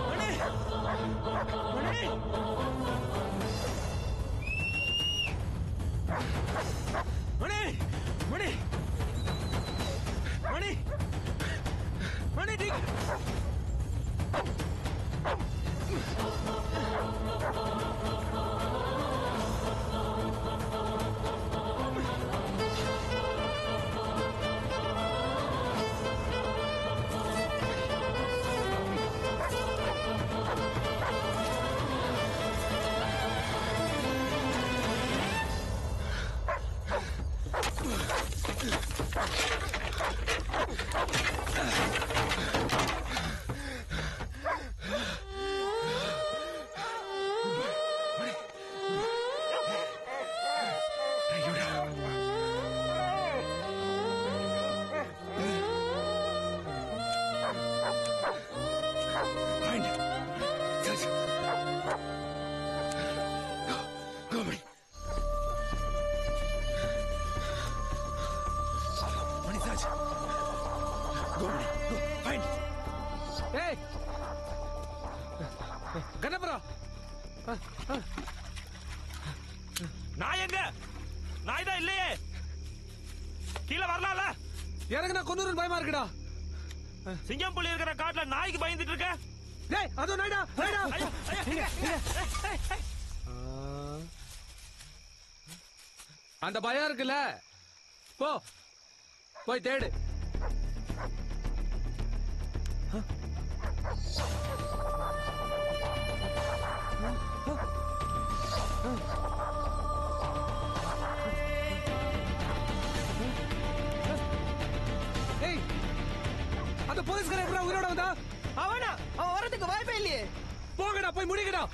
மணி மணி மணி மணி மணி மணி டி ஏய் கண்ணபுரா நான் எங்க நாய் தான் இல்லையே கீழே வரலாம்ல எனக்கு நான் கொன்னூரன் பயமா இருக்குடா சிங்கம் புலி இருக்கிற காட்டுல நாய்க்கு பயந்துட்டு இருக்க டேய் அதோ நாய்டா நாய்டா அந்த பயம் இருக்குல்ல போ போய் தேடு ஏய் அந்த போலீஸ்காரன் எப்படா உயிரோட வந்தா அவன் வரதுக்கு வாய்ப்பே இல்லையே போங்கடா போய் முடிங்கடா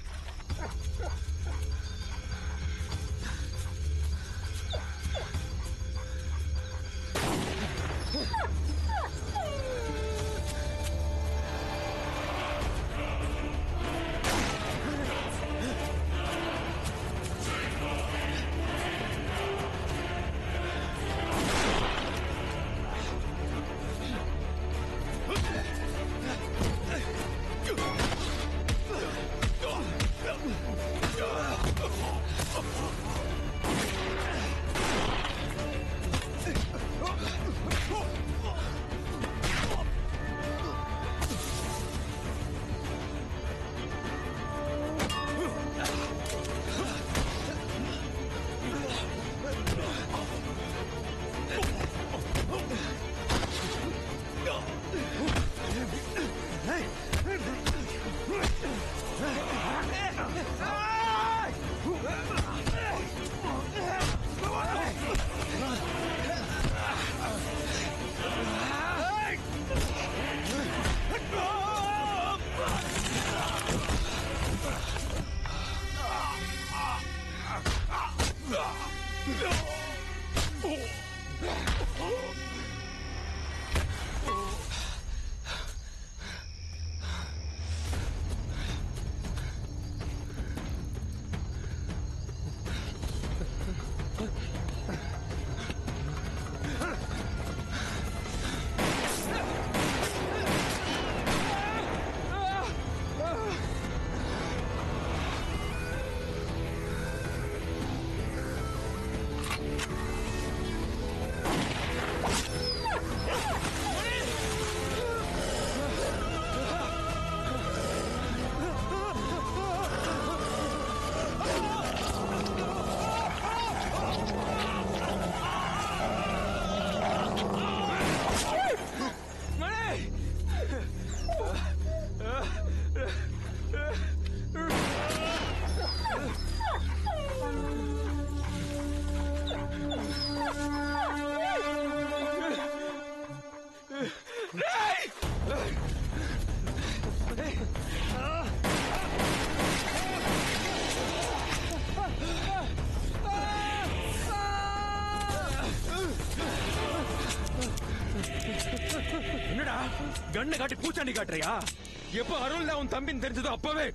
என்னடா கண்ணை காட்டி பூச்சாண்டி காட்டுறியா எப்ப அருள் தான் உன் தம்பின்னு தெரிஞ்சதோ அப்பவே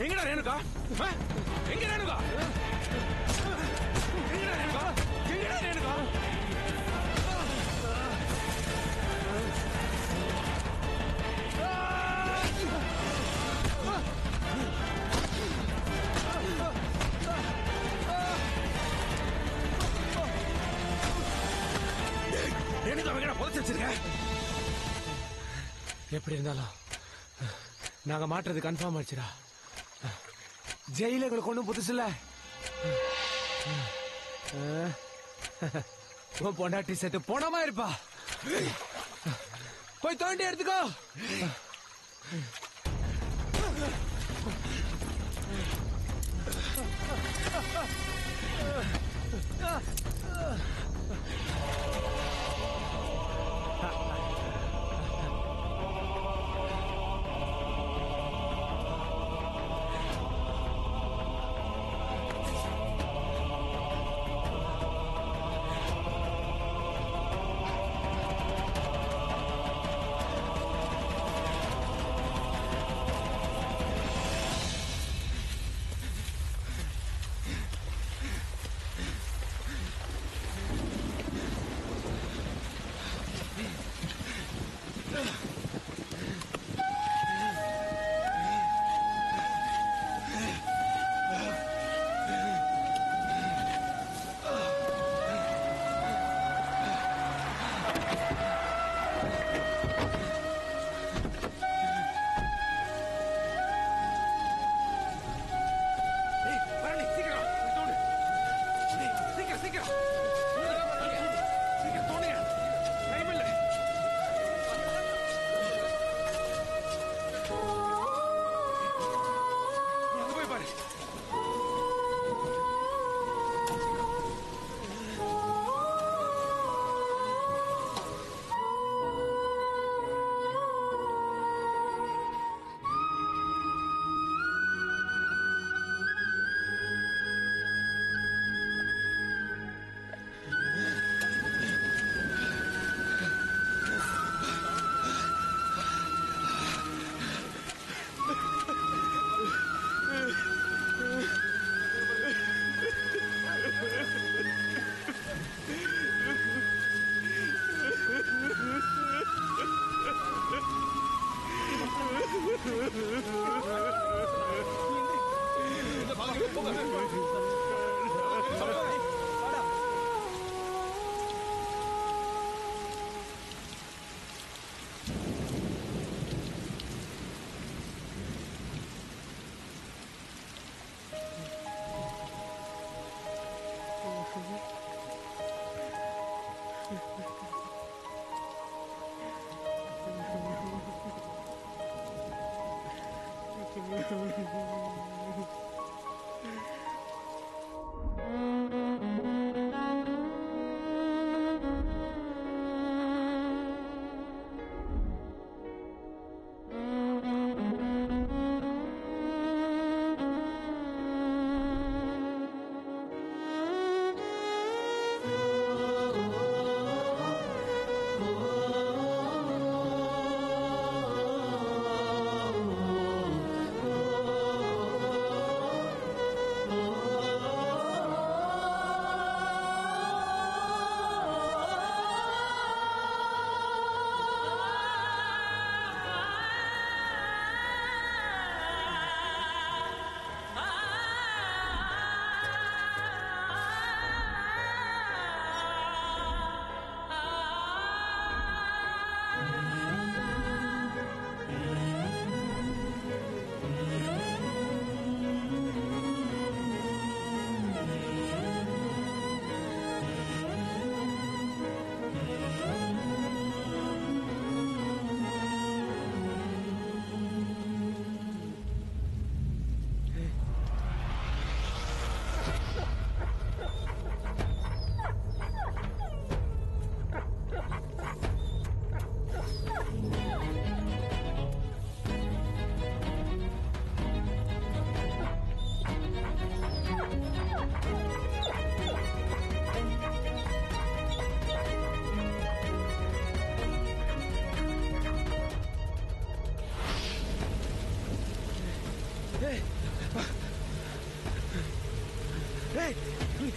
எங்கடா ரேணுகா எங்க ரேணுகா எங்கடா ரேணுகா எங்கடா ரேணுகா ரேணுகா எங்கடா புதைச்சு வச்சிருக்க எப்படி இருந்தாலும் நாங்க மாட்டுறது கன்ஃபார்ம் ஆச்சுடா ஜெயில எங்களுக்கு ஒண்ணும் புதுசு இல்ல உன் பொண்டாட்டி செத்து போனமா இருப்பா போய் தோண்டி எடுத்துக்கோ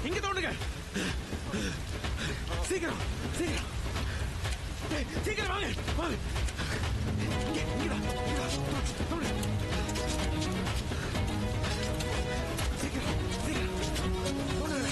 இங்க தோண்டுங்க. சீக்கிரம் சீக்கிரம் சீக்கிரம் வாங்க வாங்க. இங்கதான் தோண்டு. சீக்கிரம் சீக்கிரம் தோண்டுங்க.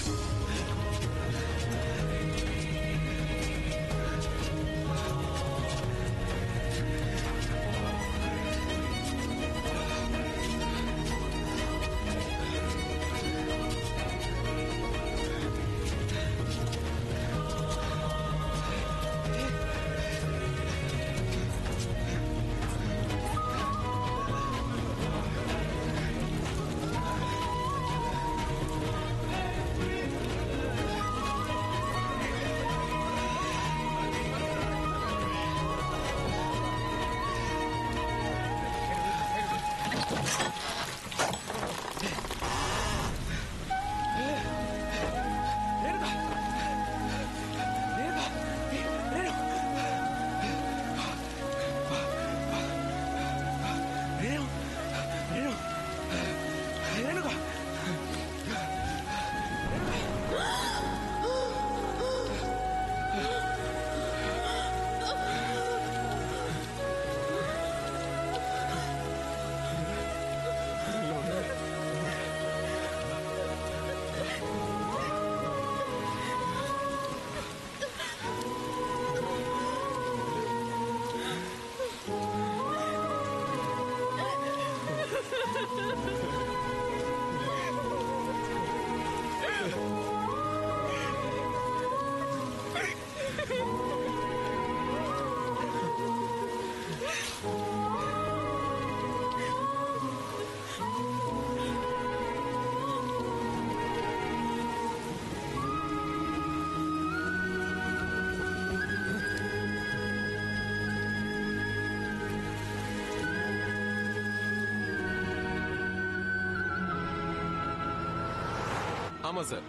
ஆமா சார்,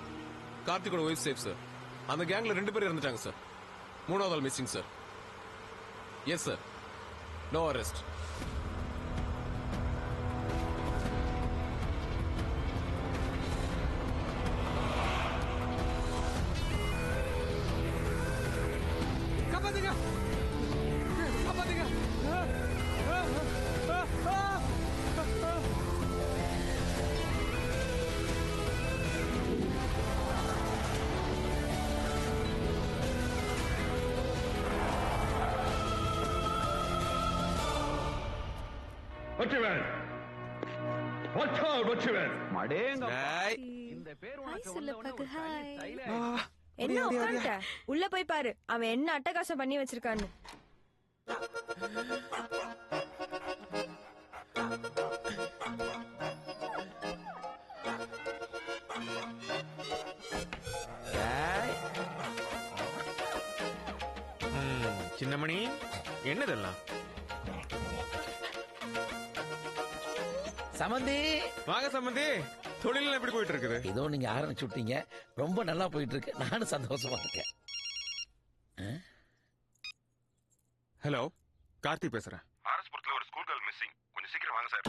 கார்த்திகோட ஒய்ஃப் சேஃப் சார். அந்த கேங்ல 2 பேர் இறந்துட்டாங்க சார். 3வது ஆள் missing sir. Yes sir, no arrest. காப்பாத்துங்க காப்பாத்துங்க. வெற்றிவேல், இந்த பேர் ஹாய் செல்லப்பாக்கு ஹாய். என்ன உட்காந்துட்ட? உள்ள போய் பாரு அவன் என்ன அட்டகாசம் பண்ணி வச்சிருக்கான்னு. சின்னமணி என்னதெல்லாம்? சமந்தி வாங்க சம்பந்தி. தொழில் எப்படி போயிட்டு இருக்குது? ஏதோ நீங்க ஆரம்பிச்சு விட்டீங்க, ரொம்ப நல்லா போயிட்டு இருக்கு. நானும் சந்தோஷமா இருக்கேன். ஹலோ, கார்த்தி பேசுறேன். ஆர்எஸ்புரத்துல ஒரு ஸ்கூல் கேர்ள் மிஸ்ஸிங். கொஞ்சம் சீக்கிரம் வாங்க sir.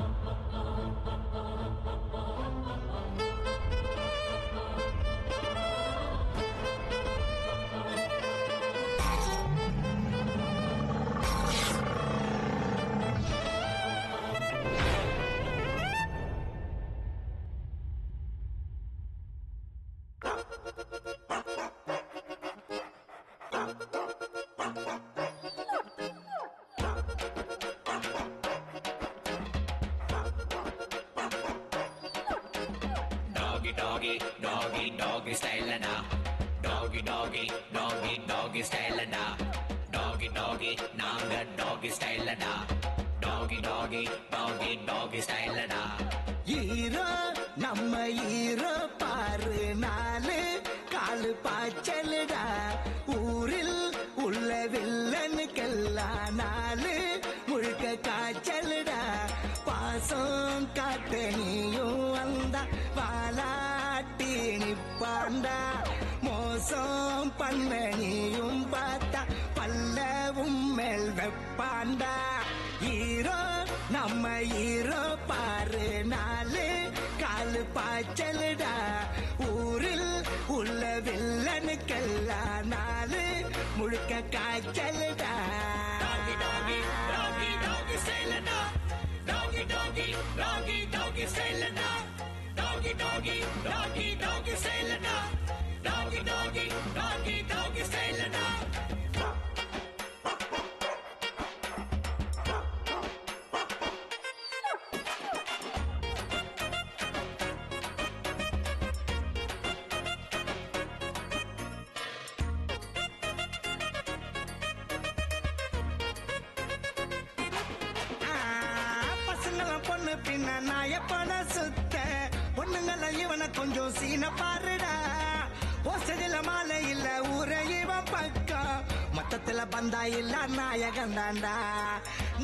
Doggy style da. Doggy style da. Doggy naanga doggy style da. Doggy style da. ஈரோ நம்ம ஈரோ பாரு, நாலு காலு பாய்ச்சலுடா. ஊரில் உள்ள வில்லனுக்கெல்லாம் நாலு முழுக்க காய்ச்சலுடா. பாசம் காட்ட நீயும் வந்தா வாலாட்டி நிப்பாண்டா. மோசம் பண்ண நீயும் பார்த்தா பல்லவும் மேல் வெப்பாண்டா. ஈரோ நம்ம ஈரோ பாரு, நாலு காலு பாய்ச்சலுடா. ஊரில் உள்ள வில்லனுக்கெல்லாம் நாலு முழுக்க காய்ச்சலுடா. Doggy style da. Doggy style da. Doggy style da. Doggy style da. பொண்ணு பின்ன நாயப்பட சுத்த பொண்ணுங்கள இவனை கொஞ்சம் சீன பாருடா. போஸ்டரில மாலை இல்ல ஊரே இவன் பக்கம், மொத்தத்துல பந்தா இல்ல நாயகன் தாண்டா.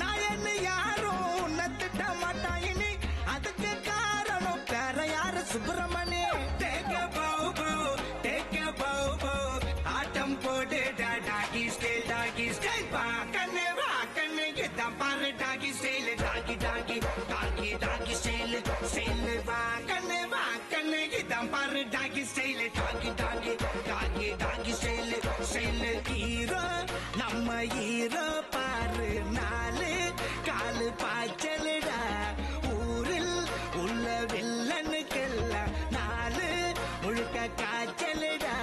நாயன்னு யாரும் உன்னை திட்ட மாட்டான் இனி, அதுக்கு காரணம் பேர யாரு Subramani. Take a bow bow, take a bow bow, ஆட்டம் போடுடா டாகி ஸ்டைல் பா கண்ணு வா கண்ணு இதான் பாரு டாகி ஸ்டைல். டாகி ஸ்டைல் வா கண்ணு இதான் பாரு டாகி ஸ்டைல். டாகி ஸ்டைல் ஹீரோ நம்ம ஹீரோ பாரு, நாலு காலு பாய்ச்சலுடா. ஊரில் உள்ள வில்லனுக்கெல்லாம் நாலு முழுக்க காய்ச்சலுடா.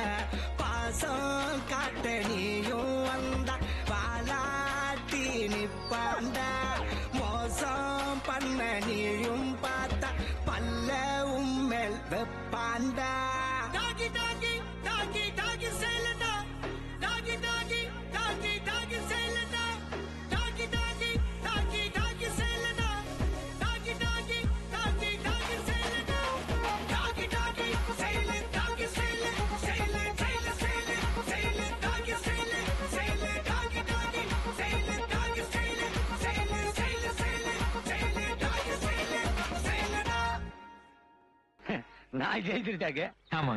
பாசம் காட்ட நீயும் வந்தா வாலாட்டி நிப்பாண்டா. மோசம் பண்ண நீயும் பார்த்தா பல்லவும் மேல் வெப்பாண்டா. டாகி style da. Doggy style da. Doggy style da. Doggy style da. நான் ஜெயிச்சிருக்காங்க. ஆமா.